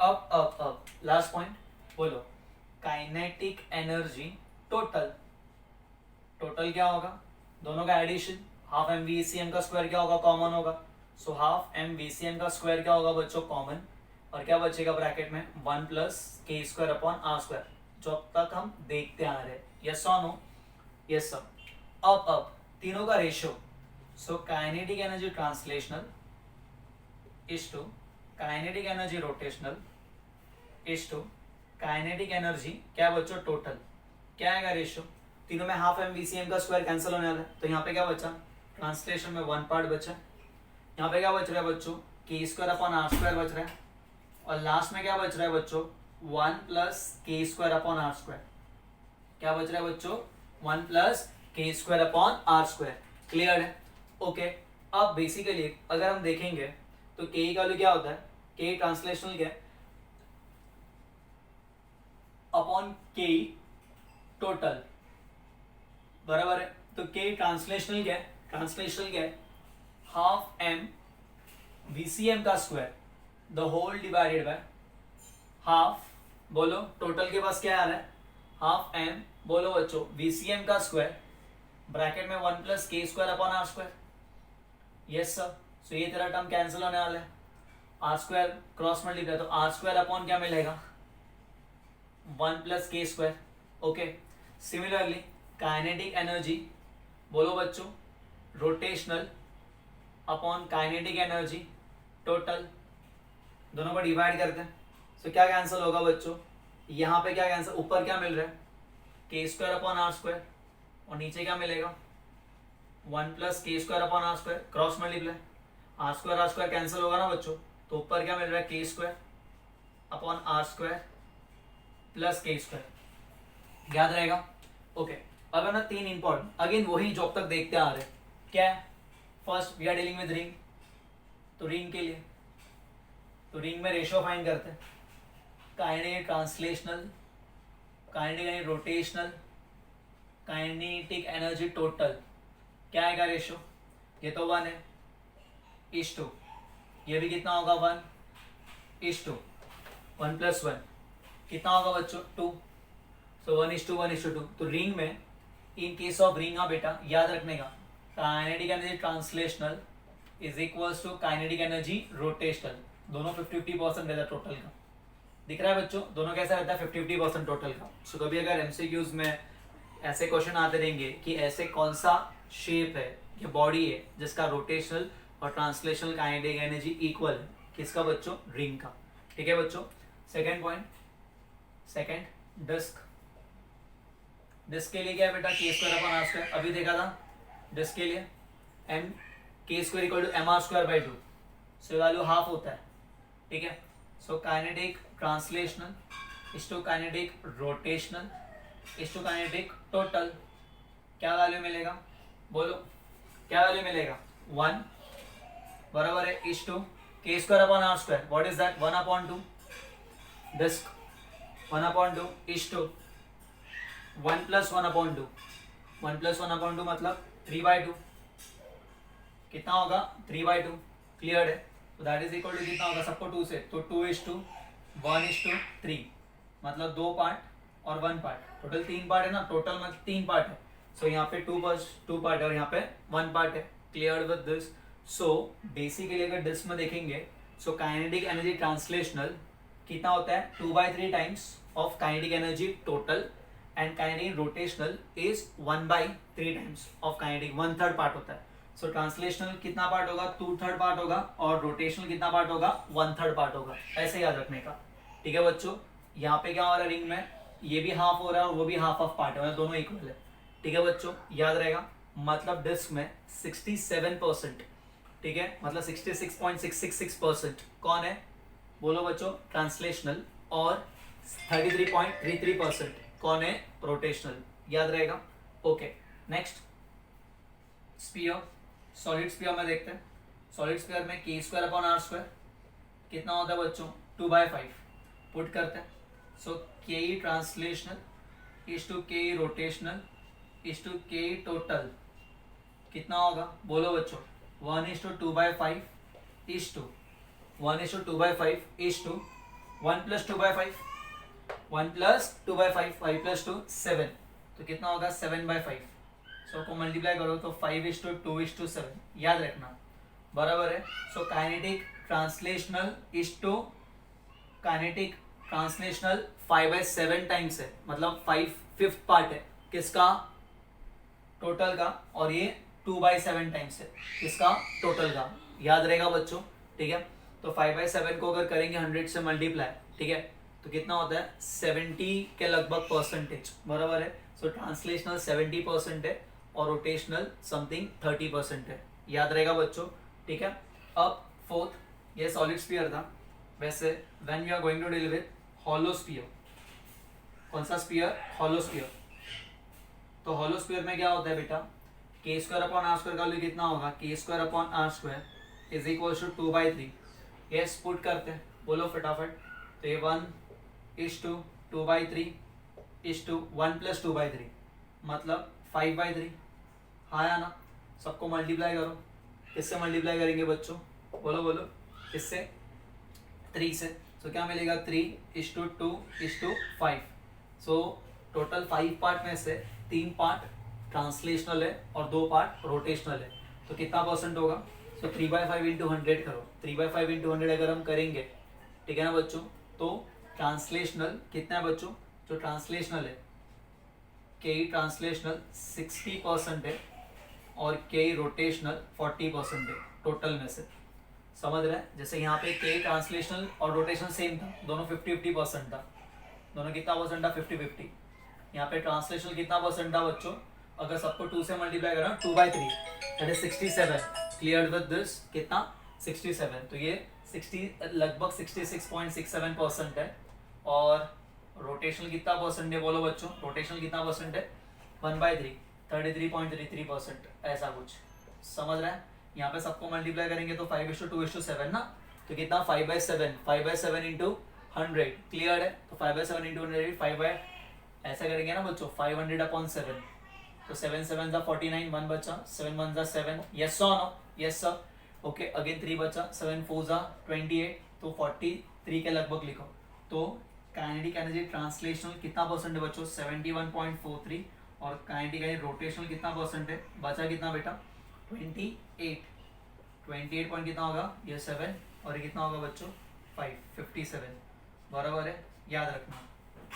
अब लास्ट पॉइंट बोलो, काइनेटिक एनर्जी टोटल। टोटल क्या होगा, दोनों का एडिशन, हाफ एम वीसीएम का स्क्वायर क्या होगा, कॉमन होगा। सो हाफ एम वीसीएम का स्क्वायर क्या होगा बच्चों, कॉमन। और क्या बचेगा ब्रैकेट में, 1 प्लस के स्क्वायर अपॉन आर स्क्वायर, जो अब तक हम देखते आ रहे हैं। यस और नो? Yes sir. अब तीनों का ratio, so kinetic energy translational is to kinetic energy rotational is to kinetic energy क्या बच्चों टोटल। क्या आएगा रेशियो, तीनों में हाफ एम वीसीएम का स्क्वायर कैंसिल होने वाला है, तो यहाँ पे क्या बचा, ट्रांसलेशन में 1 पार्ट बचा। यहाँ पे क्या बच रहा है बच्चों, के स्क्वायर अपॉन आर स्क्वायर बच रहा है। और लास्ट में क्या बच रहा है बच्चों, 1 प्लस के स्क्वायर अपॉन आर स्क्वायर। क्या बच रहा है बच्चों, 1 प्लस के square upon are square. Clear है? ओके। अब बेसिकली अगर हम देखेंगे तो के का वैल्यू क्या होता है, के ट्रांसलेशनल क्या है, अपॉन के टोटल, बराबर है। तो के ट्रांसलेशनल क्या है, ट्रांसलेशनल क्या है, हाफ एम वीसीएम का square the whole divided by half, बोलो टोटल के पास क्या आ रहा है, हाफ एम, बोलो बच्चों वीसीएम का स्क्वायर ब्रैकेट में 1 प्लस के square upon are square. Yes sir. So ये तेरा टर्म कैंसिल होने वाला है, आर स्क्वायर क्रॉस मल्टीप्लाई, तो आर स्क्वायर अपॉन क्या मिलेगा, 1 प्लस के square. Okay. Similarly kinetic energy, बोलो बच्चों rotational upon kinetic energy total, दोनों को डिवाइड करते हैं। सो क्या कैंसिल होगा बच्चों, यहाँ पे क्या कैंसिल, ऊपर क्या मिल रहा है, k square upon are square, और नीचे क्या मिलेगा, 1 प्लस के square upon are square cross multiply, r square cancel होगा ना बच्चों, तो ऊपर क्या मिल रहा है, k square upon are square plus के स्क्वायर। याद रहेगा? ओके। अब है ना 3 इंपॉर्टेंट, अगेन वही जो अब तक देखते आ रहे हैं, क्या है, first we are dealing with ring. तो रिंग के लिए, तो रिंग में रेशियो फाइंड करते हैं, kinetic translational, kinetic energy rotational, kinetic energy total. क्या आएगा रेशियो, ये तो 1 है, इज टू, ये भी कितना होगा 1 इज टू, 1 प्लस 1 कितना होगा बच्चों 2। सो 1:1:2। तो रिंग में, इन केस ऑफ रिंग, हाँ बेटा याद रखने का, kinetic energy translational is equals to kinetic energy rotational, दोनों 50-50% रहता है टोटल का। दिख रहा है बच्चों, दोनों कैसा रहता है 50-50% टोटल का। सो कभी अगर एमसीक्यूज में ऐसे क्वेश्चन आते रहेंगे कि ऐसे कौन सा शेप है, ये बॉडी है जिसका रोटेशनल और ट्रांसलेशनल काइनेटिक एनर्जी इक्वल है। किसका बच्चों? रिंग का। ठीक है बच्चों। Second point, second disc. Disc के लिए क्या है बेटा? K square upon are square. अभी देखा था डिस्क के लिए एम के square equal to M R square by 2, so value half होता है। ठीक है। So kinetic translational is to kinetic rotational is to kinetic total, क्या वैल्यू मिलेगा? बोलो क्या वैल्यू मिलेगा? 1 बराबर है is to K square upon are square. What is that? 1 upon 2 disc 1 upon 2 is to 1 plus 1 upon 2। 1 plus 1 upon 2 मतलब 3/2। कितना होगा? 3/2। क्लियर है? तो दैट इज इक्वल टू कितना होगा सबको 2 से, तो 2:1:3 मतलब 2 पार्ट और 1 पार्ट, टोटल 3 पार्ट है ना, टोटल मतलब 3 पार्ट है। सो यहाँ पे 2 पार्ट है और यहाँ पे 1 पार्ट है। Clear with this? So basically अगर डिस्क में देखेंगे सो काइनेटिक एनर्जी ट्रांसलेशनल कितना होता है? 2/3 times of kinetic energy total, and kinetic rotational is 1/3 times of kinetic, 1/3 part होता है। सो ट्रांसलेशनल कितना पार्ट होगा? 2/3 पार्ट होगा, और रोटेशनल कितना पार्ट होगा? 1/3 पार्ट होगा। ऐसे याद रखने का। ठीक है बच्चों। यहाँ पे क्या हो रहा है? रिंग में ये भी हाफ हो रहा है और वो भी हाफ ऑफ पार्ट है, मतलब दोनों इक्वल है। ठीक है बच्चों, याद रहेगा। मतलब डिस्क में 67%, ठीक है, मतलब 66.666% कौन है? बोलो बच्चों ट्रांसलेशनल, और 33.33% कौन है? रोटेशनल। याद रहेगा। Okay next, sphere. Solid sphere में देखते हैं। सॉलिड स्पीयर में के स्क्वायर अपॉन आर स्क्वायर कितना होता है बच्चों? 2/5 पुट करते हैं। So K translational is to K rotational is to K total कितना होगा? बोलो बच्चों 1:2/5 is to 1:2/5 is to 1 plus 2/5 1 plus 2/5 5 plus 2 7, तो कितना होगा? 7/5। सो को मल्टीप्लाई करो तो 5:2:7, याद रखना बराबर है। So kinetic translational is to kinetic translational 5/7 times है, मतलब 5/5 पार्ट है किसका? टोटल का, और ये 2/7 टाइम्स है किसका? टोटल का। याद रहेगा बच्चों। ठीक है। तो 5/7 को अगर करेंगे 100 से मल्टीप्लाई, ठीक है, तो कितना होता है? 70 के लगभग परसेंटेज, बराबर है। सो ट्रांसलेशनल 70% है और रोटेशनल समथिंग 30% है। याद रहेगा बच्चों। ठीक है। अब फोर्थ, ये सॉलिड स्फीयर था। वैसे when you are going to deal with hollow sphere, कौन सा स्फीयर? Hollow sphere. तो हॉलो स्फीयर में क्या होता है बेटा? K square upon are square का वैल्यू कितना होगा? K square upon are square is equal to 2/3। Yes put करते हैं, बोलो फटाफट। तो ये 1:2/3 इज टू 1 प्लस 2/3 मतलब 5/3। हाँ या ना? सबको मल्टीप्लाई करो। किससे मल्टीप्लाई करेंगे बच्चों? बोलो बोलो किससे? 3 से। सो क्या मिलेगा? 3:2:5। सो टोटल 5 पार्ट में से 3 पार्ट ट्रांसलेशनल है और 2 पार्ट रोटेशनल है, तो कितना परसेंट होगा? सो 3/5 इंटू 100 करो। 3/5 इंटू 100 अगर हम करेंगे, ठीक है ना बच्चों, तो ट्रांसलेशनल कितना है बच्चों? जो ट्रांसलेशनल है के ट्रांसलेशनल 60% है और के रोटेशनल 40% है टोटल में से। समझ रहे हैं? जैसे यहाँ पे के ट्रांसलेशनल और रोटेशनल सेम था, दोनों 50-50% था। दोनों कितना परसेंट था? 50-50। यहाँ पे ट्रांसलेशनल कितना परसेंट था बच्चों? अगर सबको 2 से मल्टीप्लाई करें 2/3 that is 67। Clear with this? कितना? 67। तो ये 60 लगभग 66.67% है। और रोटेशनल कितना परसेंट है? बोलो बच्चों रोटेशनल कितना परसेंट है? 1/3 33.33%, ऐसा कुछ। समझ रहे हैं? यहाँ पे सबको मल्टीप्लाई करेंगे तो 5:2:7 ना, तो कितना? 5/7 इंटू 100। क्लियर है? तो 5/7 इंटू 100 5 ऐसा करेंगे ना बच्चों, 500/7, तो 7 7 जा 49, 1 बचा, 7 1 जा 7। यस और no? Yes sir. Okay again 3 बचा, 7 4 जा 28, तो 43 के लगभग लिखो। तो काइनेटिक एनर्जी ट्रांसलेशनल कितना परसेंट है बच्चों? 71.43। और काइनेटिक एनर्जी रोटेशनल कितना परसेंट है? बचा कितना बेटा? 28 पॉइंट कितना होगा? ये 7 और ये कितना होगा बच्चों? 57 बराबर है। याद रखना।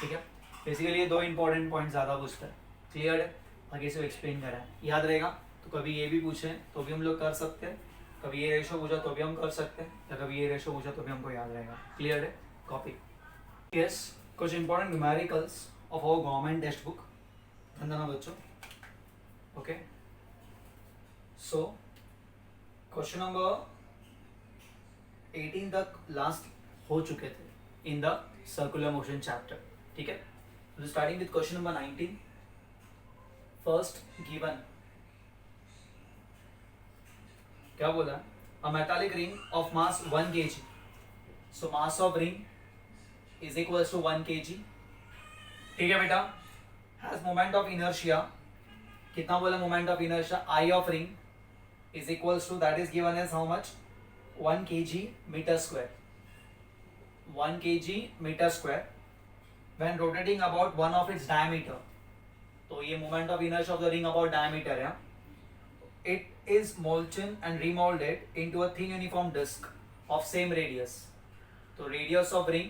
ठीक है। बेसिकली ये 2 इंपॉर्टेंट पॉइंट ज़्यादा पूछता है। क्लियर है? आगे से एक्सप्लेन करा है, याद रहेगा। तो कभी ये भी पूछे तो भी हम लोग कर सकते हैं, कभी ये रेशो पूछा तो भी हम कर सकते हैं, या कभी ये रेशो पूछा तो भी हमको याद रहेगा। क्लियर है? कॉपी। यस, कुछ important numericals of our government text book, ध्यान देना बच्चों। ओके, सो क्वेश्चन नंबर 18 तक लास्ट हो चुके थे in the circular motion chapter, ठीक है। Starting with question number 19, first given क्या बोला? A metallic ring of mass 1 kg, so mass of ring is equals to 1 kg, ठीक है बेटा। हैज मोमेंट ऑफ इनर्शिया, कितना बोला moment of inertia? I of ring is equals to, that is given as how much? 1 kg metre square, 1 kg metre square when rotating about one of its diameter. तो ये moment of inertia of the ring about diameter है। It is molten and remolded into a thin uniform disk of same radius. तो radius of ring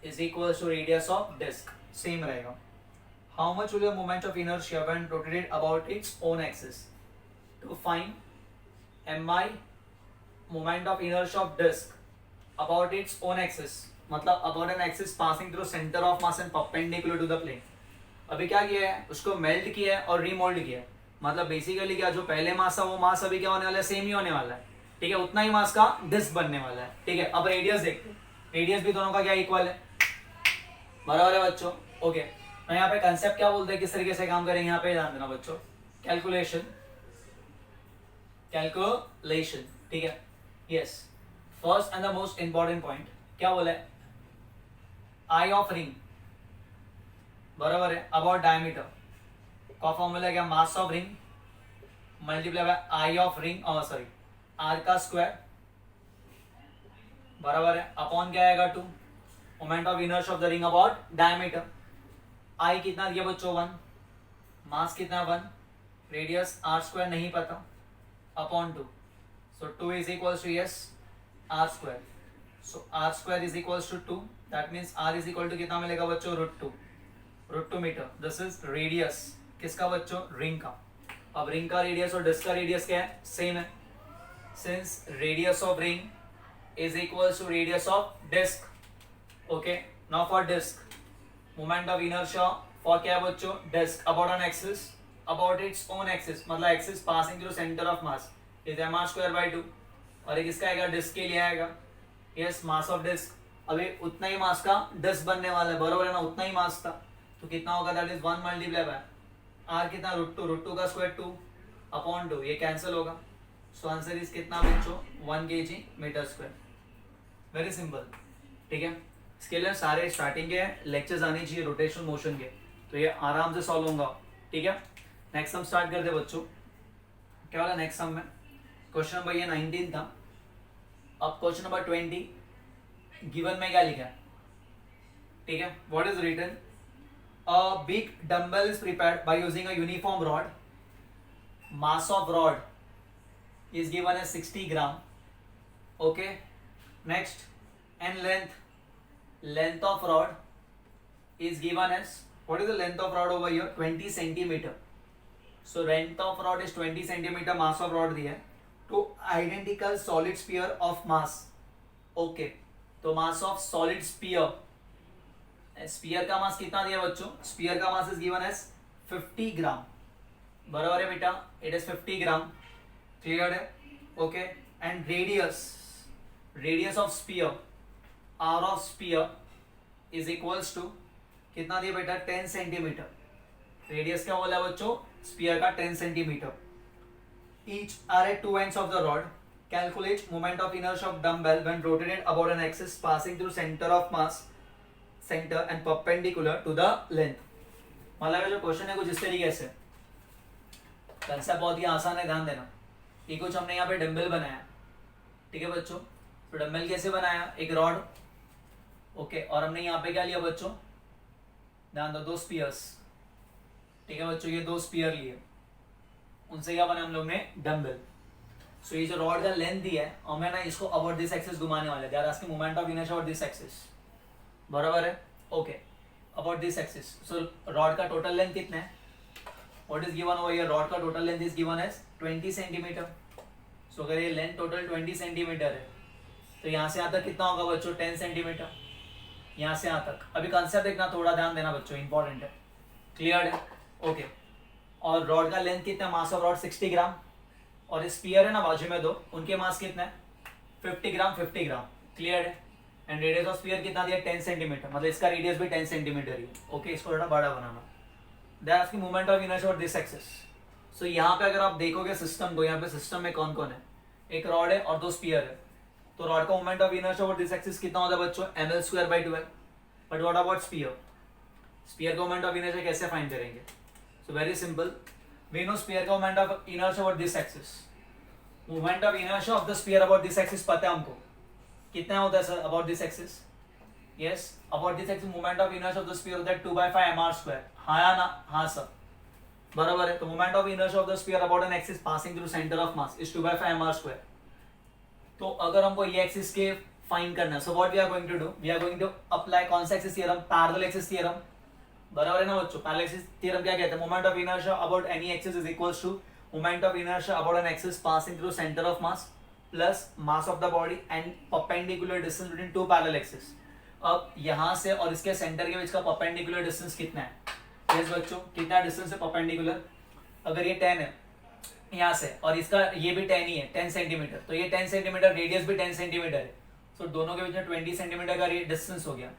is equals to radius of disk, same रहेगा। How much will the moment of inertia when rotated about its own axis? To find mi moment of inertia of disk about its own axis, मतलब about an axis passing through center of mass and perpendicular to the plane। अभी क्या किया है? उसको melt किया है और remould किया है। मतलब बेसिकली क्या, जो पहले मास था वो मास अभी क्या होने वाला है? सेम ही होने वाला है, ठीक है। उतना ही मास का डिस्क बनने वाला है, ठीक है। अब रेडियस देखते हैं, रेडियस भी दोनों का क्या इक्वल है, बराबर है बच्चों। ओके, तो यहाँ पे कंसेप्ट क्या बोलते हैं, किस तरीके से काम करेंगे यहाँ पे ध्यान देना बच्चों। कैलकुलेशन, कैलकुलेशन, ठीक है। Yes, first and the most important point क्या बोला है? आई ऑफ रिंग, बराबर है, अबाउट डायमीटर का फॉर्मूला क्या? Mass of ring multiply by I of ring, और सॉरी आर का स्क्वायर, बराबर है, अपॉन क्या आएगा? 2 moment of inertia of the ring about diameter. I कितना दिया बच्चों? 1, मास कितना? 1, रेडियस आर स्क्वायर नहीं पता, upon 2, so 2 is equals to yes R square, so R square is equals to 2, that means R is equal to कितना मिलेगा बच्चों? √2 metre. This is radius किसका बच्चों? रिंग का। अब रिंग का रेडियस और डिस्क का रेडियस क्या है? सेम है, since radius of ring is equals to radius of disc. Okay, now for disc moment of inertia for क्या है बच्चों? Disc about an axis, about its own axis, मतलब axis passing through centre of mass is mr square by 2। और एक इसका आएगा disc के लिए आएगा, यस, मास ऑफ डिस्क। अभी उतना ही मास का डिस्क बनने वाला है, बराबर है ना, उतना ही मास था, तो कितना होगा? That is 1 multiply by R कितना? √2 का स्क्वायर 2 अपॉन 2, ये कैंसिल होगा। सो आंसर इज कितना बच्चों? 1 kg metre square. Very simple, ठीक है। इसके लिए सारे स्टार्टिंग के लेक्चर्स आने चाहिए रोटेशनल मोशन के, तो ये आराम से सॉल्व होगा, ठीक है। नेक्स्ट सम स्टार्ट करते बच्चों। क्या वाला नेक्स्ट सम में? क्वेश्चन नंबर ये 19 था। अब क्वेश्चन नंबर 20 गिवन में क्या लिखा है, ठीक है। What is written? A big dumbbell is prepared by using a uniform rod. Mass of rod is given as 60 gram. Okay. Next, and length of rod is given as, what is the length of rod over here? 20 centimeter. So length of rod is 20 centimeter. Mass of rod दिया है। To identical solid sphere of mass. Okay. तो mass of solid sphere, sphere का mass कितना दिया बच्चों? Sphere का mass is given as 50 gram, बराबर है बेटा, इट इज 50 ग्राम। क्लियर है? Okay. And radius of sphere, R of sphere is equals to कितना दिया बेटा? 10 सेंटीमीटर। रेडियस क्या बोला बच्चों? स्पीयर का 10 centimetre. Each are at 2 ends of the rod. Calculate moment of inertia of dumbbell when rotated about an axis passing through center of mass, centre and perpendicular to the length. मतलब जो question है कुछ इस तरीके से, concept बहुत ही आसान है, ध्यान देना। ये कुछ हमने यहाँ पे डंबल बनाया, ठीक है बच्चों। तो डंबल कैसे बनाया? एक रॉड, ओके, और हमने यहाँ पे क्या लिया बच्चों? ध्यान दो, 2 स्पीयर्स, ठीक है बच्चों, ये 2 स्पीयर लिए, उनसे क्या बना हम लोग ने? डंबल। सो ये जो रॉड का लेंथ दिया है, और मैं ना इसको अबाउट दिस एक्सिस घुमाने वाला है, they are asking moment of inertia about this axis, बराबर है। Okay, about this axis. So rod का टोटल लेंथ कितना है? What is given over here, rod का total length is given as 20 centimetre. So अगर ये लेंथ टोटल 20 सेंटीमीटर है तो यहाँ से यहाँ तक कितना होगा बच्चों, 10 सेंटीमीटर, यहाँ से यहाँ तक। अभी कंसेप्ट देखना, थोड़ा ध्यान देना बच्चों, इंपॉर्टेंट है। क्लियर है? ओके। और रॉड का लेंथ कितना, मास ऑफ रॉड 60 ग्राम, और स्पीयर है ना बाजू में दो, उनके मास कितना है 50 ग्राम 50 ग्राम। क्लियर है? एंड रेडियस ऑफ स्पीयर कितना दिया, 10 सेंटीमीटर, मतलब इसका रेडियस भी 10 सेंटीमीटर ही है। ओके, इसको थोड़ा बड़ा बनाना। That asking moment of inertia और दिस एक्सिस। सो यहाँ पे अगर आप देखोगे सिस्टम को, यहाँ पे सिस्टम में कौन कौन है, एक रॉड है और दो स्पीयर है। तो रॉड का मोमेंट ऑफ इनर्शिया और दिस एक्सिस कितना होता है बच्चों, ml²/12। But what about sphere, sphere का मोमेंट ऑफ इनर्शिया कैसे फाइंड करेंगे? So very simple, we know sphere का मोमेंट ऑफ इनर्शिया और this axis. Moment of inertia of the sphere about this axis पता है हमको, कितना होता है sir about this axis? Yes, about this axis moment of inertia of the sphere होता है 2/5 mr²। हाँ या ना? हाँ सर, बराबर है। तो moment of inertia of the sphere about an axis passing through centre of mass is 2/5 mr²। तो अगर हमको ये एक्सिस के फाइंड करना है, so what we are going to do, we are going to apply कौन सा axis theorem, parallel axis theorem. बराबर है ना बच्चों? पैरेलल एक्सिस थ्योरम क्या कहते हैं, moment of inertia about any axis is equals to moment of inertia about an axis passing through centre of mass plus mass of the body and perpendicular distance between two parallel axis. अब यहाँ से और इसके centre के बीच का perpendicular distance कितना है? Yes बच्चों, कितना डिस्टेंस है परपेंडिकुलर? अगर ये 10 है यहाँ से, और इसका ये भी 10 ही है, 10 सेंटीमीटर, तो ये 10 सेंटीमीटर, रेडियस भी 10 सेंटीमीटर है। सो दोनों के बीच में 20 सेंटीमीटर का डिस्टेंस हो गया।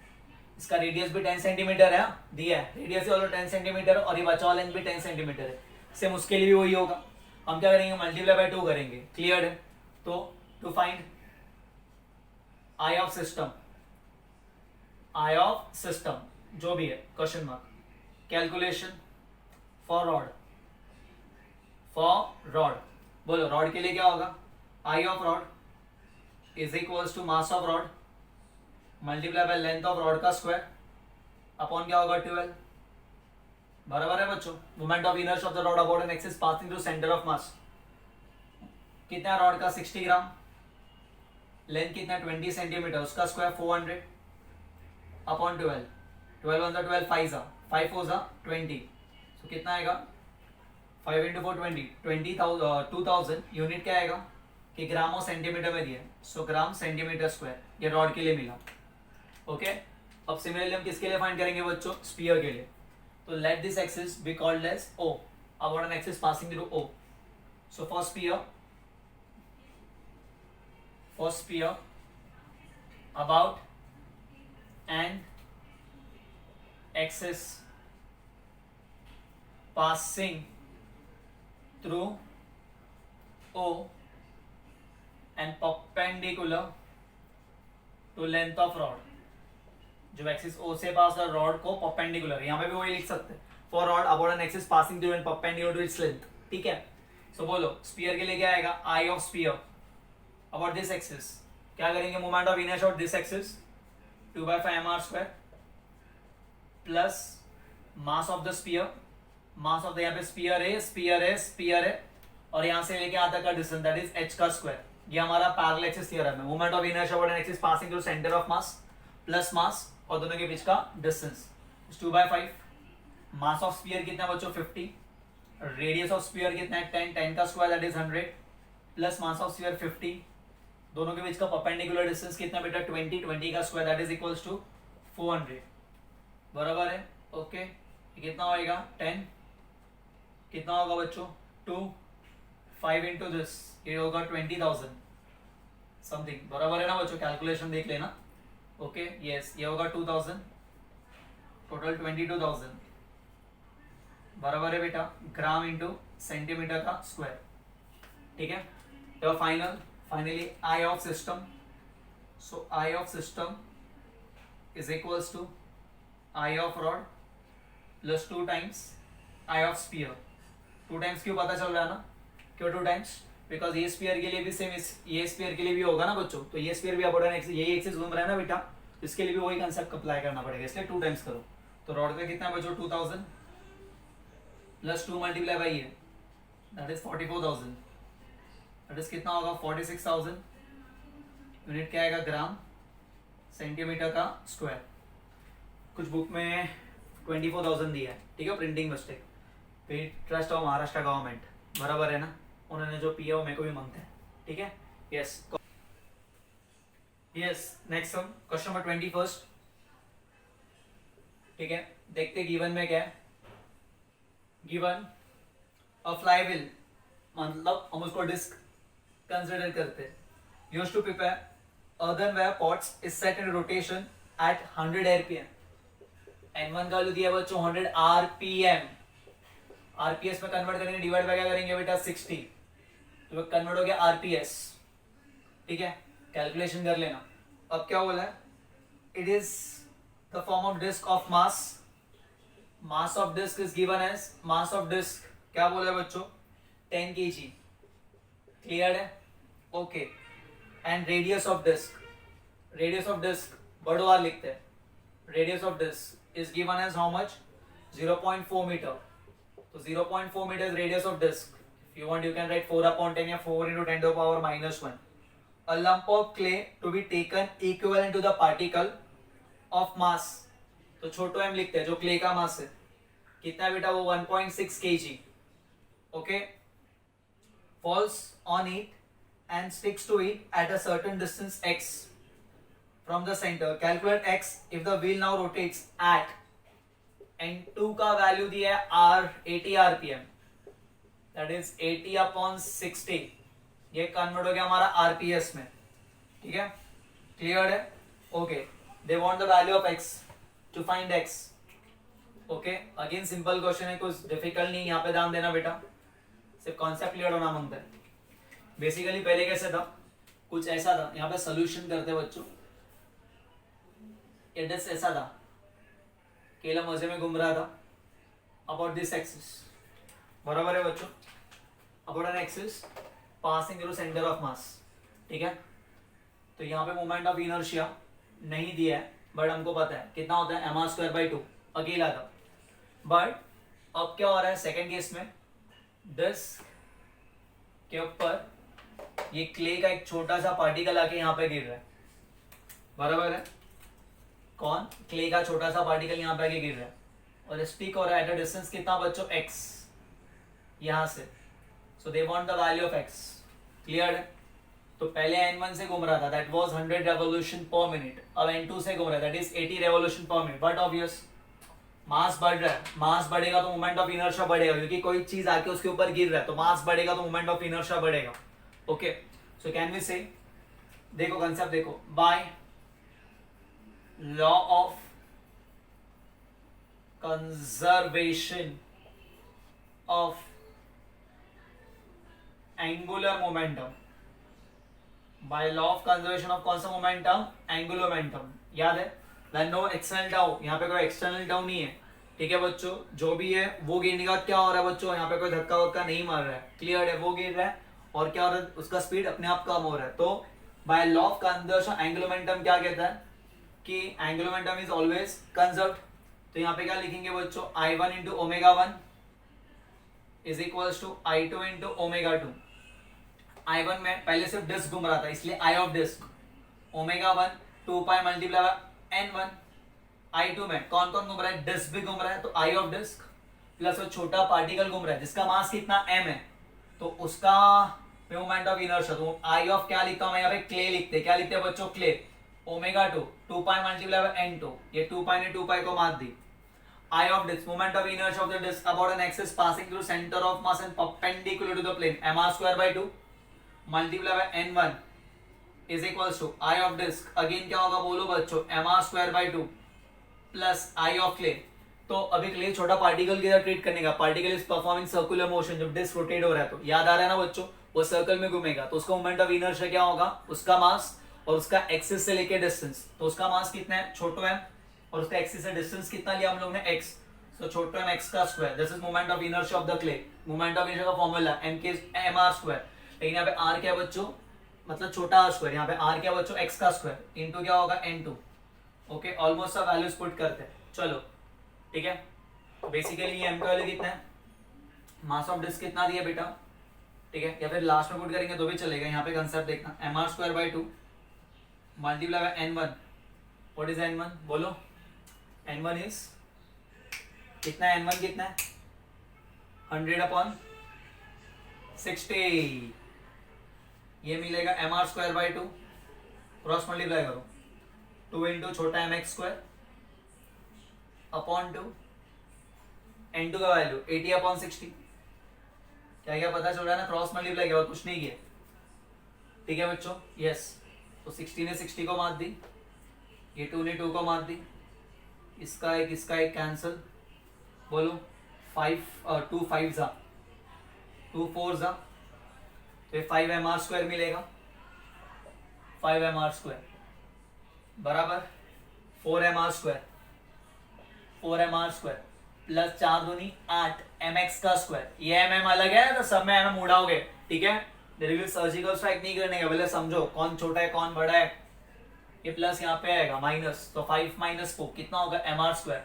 इसका रेडियस भी 10 सेंटीमीटर है, दिया है, रेडियस ऑल्सो 10 सेंटीमीटर, और ये बचा हुआ लेंथ भी 10 सेंटीमीटर है। सेम उसके लिए भी वही होगा। हम क्या करेंगे, मल्टीप्लाई बाय 2 करेंगे। क्लियर है? तो to find I of system, I of system जो भी है question mark, calculation for rod, for rod, बोलो रॉड के लिए क्या होगा, I of rod is equals to mass of rod multiply by length of rod का स्क्वायर अपॉन क्या होगा 12। बराबर है बच्चों? Moment of inertia of the rod about an axis passing through centre of mass कितना है रॉड का 60 ग्राम, length कितना 20 सेंटीमीटर, उसका स्क्वायर 400 अपॉन 12, 12 on the 12 5 जा 5 4 जा 20, सो कितना आएगा 5 into 4 20, 2000 यूनिट क्या आएगा कि ग्राम और सेंटीमीटर में दिया, सो ग्राम सेंटीमीटर स्क्वायर, ये रॉड के लिए मिला। ओके, अब सिमिलरली हम किसके लिए फाइंड करेंगे बच्चों, स्फीयर के लिए। तो let this axis be called as O about an axis passing through O। So for sphere about an axis passing through O and perpendicular to length of rod। जो axis O से पास है rod को perpendicular, यहाँ पे भी वही लिख सकते हैं, for rod about an axis passing through and perpendicular to its length. ठीक है, सो बोलो स्फीयर के लिए क्या आएगा, I of sphere about this axis, क्या करेंगे, moment of inertia of this axis 2/5 mr² plus mass of the sphere, mass of the, यहाँ पे स्फीयर है और यहाँ से लेके यहाँ तक का डिस्टेंस दैट इज h का स्क्वायर। ये हमारा पैरेलल एक्सिस थ्योरम है, moment of inertia about an axis passing through centre of mass plus मास और दोनों के बीच का डिस्टेंस 2/5। मास ऑफ स्फीयर कितना बच्चों 50, रेडियस ऑफ स्फीयर कितना है 10, 10 का square that is 100 plus mass of sphere 50, दोनों के बीच का परपेंडिकुलर डिस्टेंस कितना बेटा 20, 20 का square that is equals to 400। बराबर है? ओके, कितना होएगा 10, कितना होगा बच्चों 2, 5 इंटू दिस, ये होगा 20,000 समथिंग। बराबर है ना बच्चों? कैलकुलेशन देख लेना। ओके यस, ये होगा 2000, टोटल 22,000। बराबर है बेटा, ग्राम इंटू सेंटीमीटर का स्क्वायर। ठीक है, तो finally I of system, so I of system is equals to I of rod plus 2 times I of sphere. 2 times क्यों पता चल रहा है ना, क्यों 2 टाइम्स, बिकॉज ये स्फीयर के लिए भी सेम, ये स्फीयर के लिए भी होगा ना बच्चों, तो ये स्फीयर भी अबाउट एन एक्सिस, यही एक्सिस घूम रहा है ना बेटा, इसके लिए भी वही कंसेप्ट अप्लाई करना पड़ेगा, इसलिए 2 टाइम्स करो। तो रॉड का कितना बच्चों 2000 प्लस 2 मल्टीप्लाई बाई ये दैट इज 44,000, दैट इज कितना होगा 46,000। यूनिट क्या आएगा ग्राम सेंटीमीटर का स्क्वायर। कुछ बुक में 24,000 दिया है, ठीक है, printing mistake, we trust of Maharashtra government, बराबर है ना, उन्होंने जो पिया वो मेरे को भी मांगते हैं, ठीक है। Yes yes, next sum question number 21, ठीक है। देखते गिवन में क्या है। गिवन अ फ्लाईव्हील, मतलब हम उसको डिस्क कंसिडर करते हैं, used to prepare earthenware pots is set in rotation at 100 rpm। n1 का वैल्यू दिया है बच्चों 100 rpm, rps में कन्वर्ट करेंगे, डिवाइड बाय क्या करेंगे बेटा 60, तो कन्वर्ट हो गया rps, ठीक है। कैलकुलेशन कर लेना। अब क्या बोला है, it is the form of disc of mass, mass of disc is given as, mass of disc क्या बोला है बच्चों 10 kg, क्लियर है, okay. And radius of disc, radius of disc बड़ो आर लिखते हैं, radius of disc is given as how much 0.4 metre, तो 0.4 metre is radius of disc. If you want you can write 4/10 या 4 into 10 to the power -1। a lump of clay to be taken equivalent to the particle of mass, तो छोटो m लिखते हैं जो clay का मास है, कितना बेटा वो 1.6 kg, okay. falls on it and sticks to it at a certain distance x from the center। calculate x if the wheel now rotates at, n2 का वैल्यू दिया है r 80 rpm, that is 80/60, ये convert हो गया हमारा RPS में, ठीक है, क्लियर है, okay. They want the value of x to find x, okay. Again simple question है, कुछ डिफिकल्ट नहीं, यहाँ पे ध्यान देना बेटा, सिर्फ कॉन्सेप्ट क्लियर होना मांगता है। बेसिकली पहले कैसे था, कुछ ऐसा था, यहाँ पे सोल्यूशन करते बच्चों, इट इज ऐसा था, केला मजे में घूम रहा था अबाउट दिस एक्सिस, बराबर है बच्चों, about an axis passing through centre of मास, ठीक है। तो यहाँ पे मोमेंट ऑफ इनर्शिया नहीं दिया है, बट हमको पता है कितना होता है mr²/2, अकेला था। बट अब क्या हो रहा है सेकेंड केस में, डिस्क के ऊपर ये क्ले का एक छोटा सा पार्टिकल आके यहाँ पे गिर रहा है, बराबर है, कौन, क्ले का छोटा सा पार्टिकल यहाँ पे आके गिर रहा है, और स्टिक हो रहा है एट अ डिस्टेंस कितना बच्चों x, यहाँ से। So they want the value of x, clear है। तो पहले n1 से घूम रहा था, that was 100 revolution per minute, अब n2 से घूम रहा है, that is 80 revolution per minute. But obvious mass बढ़ रहा है, मास बढ़ेगा तो मोमेंट ऑफ इनर्शिया बढ़ेगा, क्योंकि कोई चीज आके उसके ऊपर गिर रहा है, तो मास बढ़ेगा तो मोमेंट ऑफ इनर्शिया बढ़ेगा, ओके। सो कैन वी से, देखो कंसेप्ट देखो, bye law of conservation of angular momentum, bye law of conservation of कौन सा मोमेंटम, एंगुलर मोमेंटम, याद है, देन नो एक्सटर्नल टाउ, यहाँ पे कोई एक्सटर्नल टाउ नहीं है, ठीक है बच्चों, जो भी है वो गिरने का क्या हो रहा है बच्चों, यहाँ पे कोई धक्का वक्का नहीं मार रहा है, क्लियर है, वो गिर रहा है और क्या हो रहा है, उसका स्पीड अपने आप कम हो रहा है। तो by law of conservation angular momentum क्या कहता है कि angular momentum is always conserved. तो यहाँ पे क्या लिखेंगे बच्चों, I1 into ω1 is equals to I2 into ω2। I1 में पहले सिर्फ डिस्क घूम रहा था, इसलिए I of disc, ω1 2π multiply by n1। I2 में कौन कौन घूम रहा है, डिस्क भी घूम रहा है, तो I ऑफ डिस्क प्लस वो छोटा पार्टिकल घूम रहा है जिसका मास कितना m है, तो उसका मोमेंट ऑफ इनर्शिया, तो I ऑफ क्या लिखता हूं मैं यहाँ पे, क्ले लिखते हैं, क्या लिखते हैं बच्चों, क्ले, ω2 2π मल्टीप्लाई बाय n2, ये 2π ने 2π को मार दी। I of disk, moment of inertia of the disk about an axis passing through center of mass and perpendicular to the plane, mr²/2 multiply by n1 is equals to I of disk, again क्या होगा बोलो बच्चों, mr²/2 plus I of clay। तो अभी clay छोटा particle की तरह treat करने का, particle is performing circular motion, जब डिस्क रोटेट हो रहा है तो याद आ रहा है ना बच्चों, वो सर्कल में घूमेगा, तो उसका मोमेंट ऑफ इनर्शिया क्या होगा, उसका मास और उसका एक्सिस से लेके डिस्टेंस, तो उसका मास कितना है, छोटो m, और उसका एक्सिस से डिस्टेंस कितना लिया हम लोग ने, x, so छोटो m x का square, this is moment of inertia of the clay, moment of inertia का फॉर्मूला m के mr², लेकिन यहाँ पे r क्या बच्चों, मतलब छोटा r स्क्वायर, यहाँ पे r क्या बच्चों, x का स्क्वायर इनटू क्या होगा n2, ओके। ऑलमोस्ट सब वैल्यूज पुट करते हैं, चलो ठीक है। बेसिकली ये m का वैल्यू कितना है, मास ऑफ डिस्क कितना दिया बेटा, ठीक है, या फिर लास्ट में पुट करेंगे तो भी चलेगा। यहाँ पे कंसेप्ट देखना, mr²/2 multiply by n1, what is n1 बोलो, n1 इज कितना है, n1 कितना है 100/60 ये मिलेगा mr²/2 क्रॉस मल्टीप्लाई करो 2 इंटू छोटा mx² अपॉन 2 n2 का वैल्यू 80/60 क्या क्या पता चल रहा है ना क्रॉस मल्टीप्लाई के बाद कुछ नहीं किया ठीक है बच्चों यस तो 60 ने 60 को मार दी ये 2 ने 2 को मार दी इसका एक कैंसिल बोलो 2 5 जा 2 4 जा तो ये 5 mr² मिलेगा 5 mr² बराबर 4 mr² प्लस 4 दूनी 8 mx का स्क्वायर ये mm अलग है तो सब में mm उड़ाओगे ठीक है डायरेक्टली सर्जिकल स्ट्राइक नहीं करने का पहले समझो कौन छोटा है कौन बड़ा है ये प्लस यहाँ पे आएगा माइनस तो 5 माइनस 4 कितना होगा mr²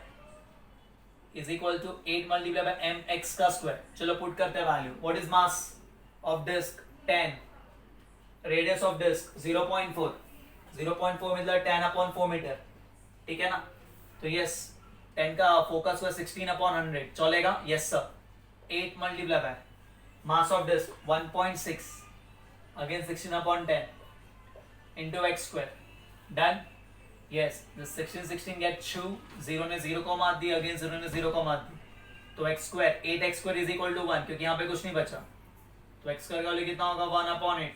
is equal to 8 multiply by mx का स्क्वायर चलो पुट करते हैं value what is mass of disc 10 radius of disc 0.4 मतलब 10/4 मीटर ठीक है ना तो यस 10 का फोकस हुआ 16/100 चलेगा yes sir 8 multiply by mass of disc 1.6 again 16/10 into x² done yes the 16 get 2 0 ने 0 को मार दी अगेन 0 ने 0 को मार दी तो x² 8x² is equal to 1 क्योंकि यहाँ पे कुछ नहीं बचा तो x² का वैल्यू कितना होगा 1/8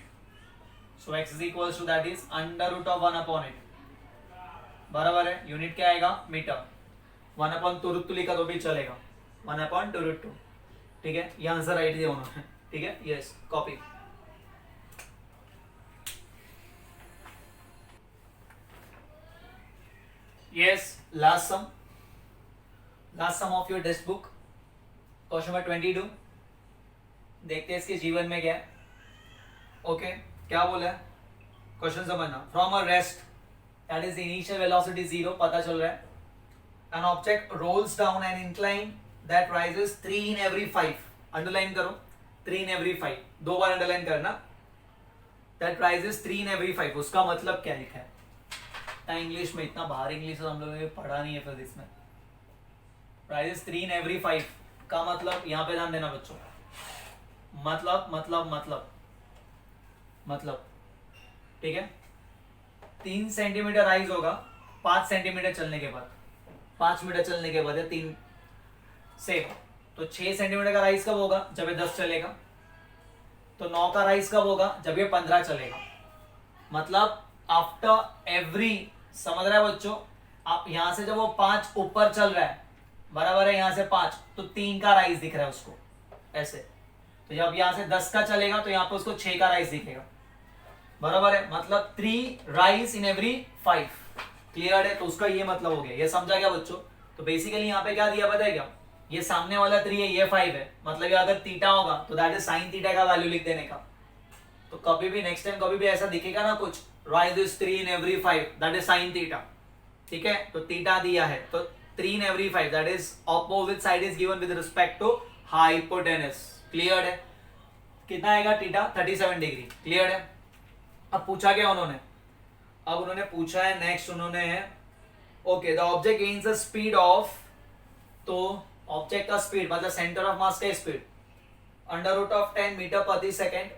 so x is equal to that is √1/8 बराबर है यूनिट क्या आएगा मीटर 1/2 लिखा तो भी चलेगा 1/2 ठीक है ये आंसर राइट दिया उन्होंने ठीक है yes copy yes last sum of your text book question number 22 देखते हैं इसके जीवन में क्या है ओके क्या बोला है क्वेश्चन समझना from a rest that is initial velocity 0 पता चल रहा है an object rolls down an incline that rises 3 in every 5 underline करो 3 in every 5 दो बार अंडरलाइन करना that rises 3 in every 5 उसका मतलब क्या लिखा है ना इंग्लिश में इतना बाहर इंग्लिश हम लोगों ने पढ़ा नहीं है फिजिक्स में rises 3 in every 5 का मतलब यहाँ पे ध्यान देना बच्चों मतलब ठीक है 3 सेंटीमीटर राइज होगा 5 सेंटीमीटर चलने के बाद 5 मीटर चलने के बाद 3 से तो 6 सेंटीमीटर का राइज कब होगा जब ये 10 चलेगा तो 9 का राइज कब होगा जब ये 15 चलेगा मतलब आफ्टर एवरी समझ रहा है बच्चों आप यहां से जब वो 5 ऊपर चल रहा है बराबर है यहां से 5 तो 3 का राइज दिख रहा है उसको ऐसे तो जब यहां से 10 का चलेगा तो यहां पे उसको 6 का राइज दिखेगा बराबर है मतलब 3 राइज इन एवरी 5 क्लियर है तो उसका ये मतलब हो गया ये समझा क्या बच्चों तो बेसिकली यहाँ पे क्या दिया पता है क्या ये सामने वाला 3 है ये 5 है मतलब ये अगर थीटा होगा तो दैट इज sin थीटा का वैल्यू लिख देने का तो कभी भी नेक्स्ट टाइम कभी भी ऐसा दिखेगा ना कुछ rise is 3 in every 5 that is sin theta ठीक है तो थीटा दिया है तो 3 in every 5 that is opposite side is given with respect to hypotenuse clear है कितना आएगा थीटा 37 डिग्री क्लियर है अब पूछा क्या उन्होंने पूछा है नेक्स्ट उन्होंने okay the object gains a speed of तो ऑब्जेक्ट का स्पीड मतलब सेंटर ऑफ मास का स्पीड √10 मीटर प्रति second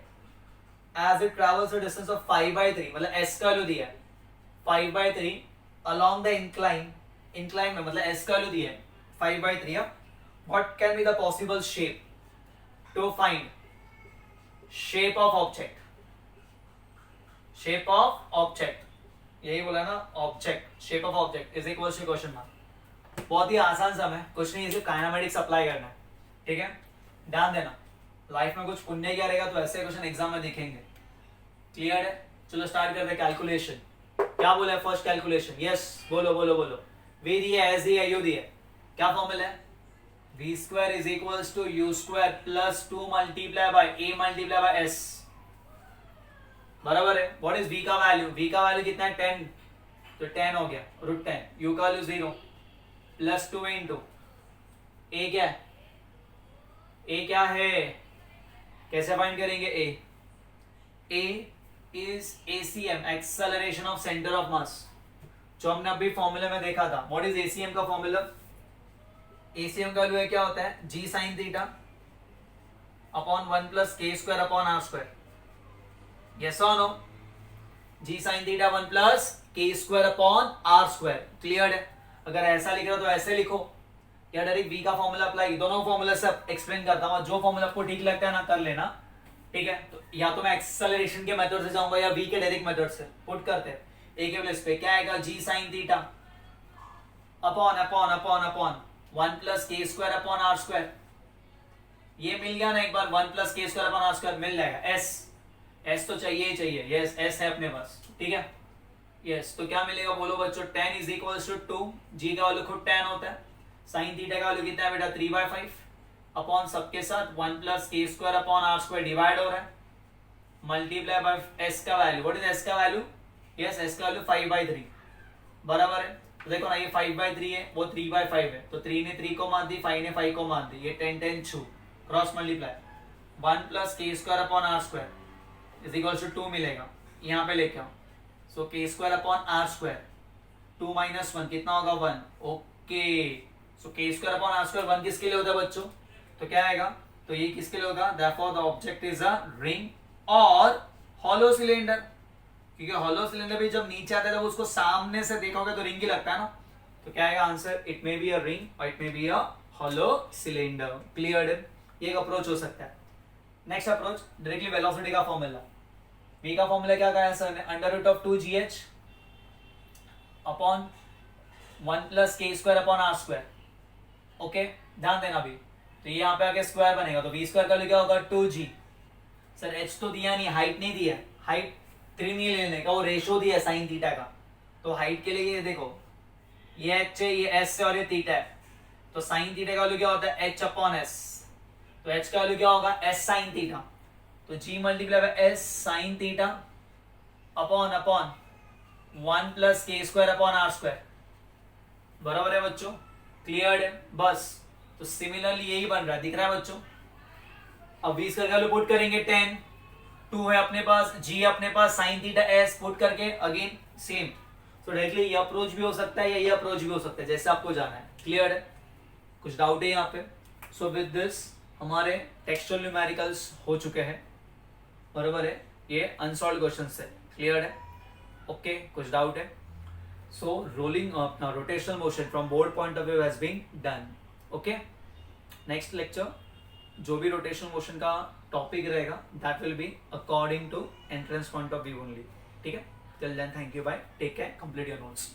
as it travels a distance of 5/3 मतलब एस का वैल्यू दिया है 5/3 अलोंग द इंक्लाइन में मतलब एस का वैल्यू दिया है 5/3 what can be the possible shape to find shape of object यही बोला ना object shape of object is equal to question mark बहुत ही आसान सम है कुछ नहीं सिर्फ काइनेमेटिक्स अप्लाई करना है ठीक है ध्यान देना लाइफ में कुछ पुण्य क्या रहेगा तो ऐसे क्वेश्चन एग्जाम में दिखेंगे क्लियर है चलो स्टार्ट करते हैं कैलकुलेशन क्या बोला है फर्स्ट कैलकुलेशन यस बोलो वी दिया एस दिया यू दिया क्या फॉर्मूला है v square is equals to u square plus 2 multiply by a multiply by s बराबर है व्हाट इज v का वैल्यू कितना है 10 तो 10 हो गया √10 u का वैल्यू 0 प्लस 2 इंटू a क्या है कैसे फाइंड करेंगे a is ACM acceleration of centre of mass जो हमने अभी फॉर्मूला में देखा था व्हाट इज ACM का फॉर्मूला ACM का वैल्यू क्या होता है g sin theta upon 1 plus के square upon are square, yes और no? G sine theta 1 plus के square upon are square, clear है? अगर ऐसा लिख रहे हो तो ऐसे लिखो या डायरेक्ट v का फॉर्मूला अप्लाई, दोनों फॉर्मूला से एक्सप्लेन करता हूं, जो फॉर्मूला आपको ठीक लगता है ना कर लेना, ठीक है? तो या तो मैं एक्सेलरेशन के मेथड से जाऊंगा या v के डायरेक्ट मेथड से पुट करते हैं। a के प्लेस पे क्या आएगा, g sine theta upon upon upon upon 1 plus के स्क्वायर अपॉन आर स्क्वायर, ये मिल गया ना एक बार, 1 प्लस के स्क्वायर अपॉन आर स्क्वायर मिल जाएगा। s तो चाहिए ही चाहिए, यस s है अपने पास, ठीक है? यस तो क्या मिलेगा बोलो बच्चों, tan is equal to 2, g का वैल्यू खुद tan होता है, साइन थीटा का वैल्यू कितना है बेटा 3/5 अपॉन सबके साथ 1 प्लस के square upon are square divide हो रहा है, मल्टीप्लाई बाय s का वैल्यू, व्हाट इज s का वैल्यू, यस s का वैल्यू 5/3 बराबर है। तो देखो ना ये 5/3 है, वो 3/5 है, तो 3 ने 3 को मार दी, 5 ने 5 को मार दी, ये 10 10 छू क्रॉस मल्टीप्लाई 1 प्लस के square upon are square is equal to 2 मिलेगा, यहाँ पे लेके आओ, so K square upon are square 2 minus 1 कितना होगा 1, okay. So K square upon are square 1 किसके लिए होता है बच्चों, तो क्या आएगा, तो ये किसके लिए होगा, therefore the object is a ring और हॉलो सिलेंडर, क्योंकि हॉलो सिलेंडर भी जब नीचे आता है जब उसको सामने से देखोगे तो रिंग ही लगता है ना, तो क्या आएगा answer, it may be a ring और it may be a hollow cylinder, clear? ये एक अप्रोच हो सकता है। नेक्स्ट अप्रोच डायरेक्टली वेलोसिटी का फॉर्मूला, v का फॉर्मूला क्या कहा सर ने, under root of 2gh upon 1 plus के square upon are square, okay ध्यान देना भी, तो ये यहाँ पे आके स्क्वायर बनेगा, तो v स्क्वायर का क्या होगा 2g, सर h तो दिया नहीं, हाइट नहीं दिया, हाइट 3 नहीं लेने का, वो रेशो दिया साइन थीटा का, तो हाइट के लिए ये देखो ये h है, ये s है और ये थीटा है, तो साइन थीटा का वैल्यू क्या होता है h अपॉन s, तो h का वैल्यू क्या होगा s साइन थीटा, तो g multiply by s sine theta upon upon 1 plus के स्क्वायर अपॉन आर स्क्वायर, बराबर है बच्चों, क्लियर है? बस तो सिमिलरली यही बन रहा है, दिख रहा है बच्चों? अब v स्क्वायर का वैल्यू पुट करेंगे 10, 2 है अपने पास, g अपने पास, साइन थीटा s पुट करके अगेन सेम, तो डायरेक्टली ये अप्रोच भी हो सकता है या ये अप्रोच भी हो सकता है, जैसे आपको जाना है, क्लियर है? कुछ डाउट है यहाँ पे? सो विद दिस हमारे टेक्सचुअल न्यूमेरिकल्स हो चुके हैं, बराबर है? ये अनसॉल्व क्वेश्चन है, क्लियर है? ओके कुछ डाउट है? सो रोलिंग अपना rotational motion from board point of view has been done, okay. Next lecture जो भी रोटेशनल मोशन का टॉपिक रहेगा that will be according to entrance point of view only, ठीक है? Till then thank you, bye, take care, complete your notes.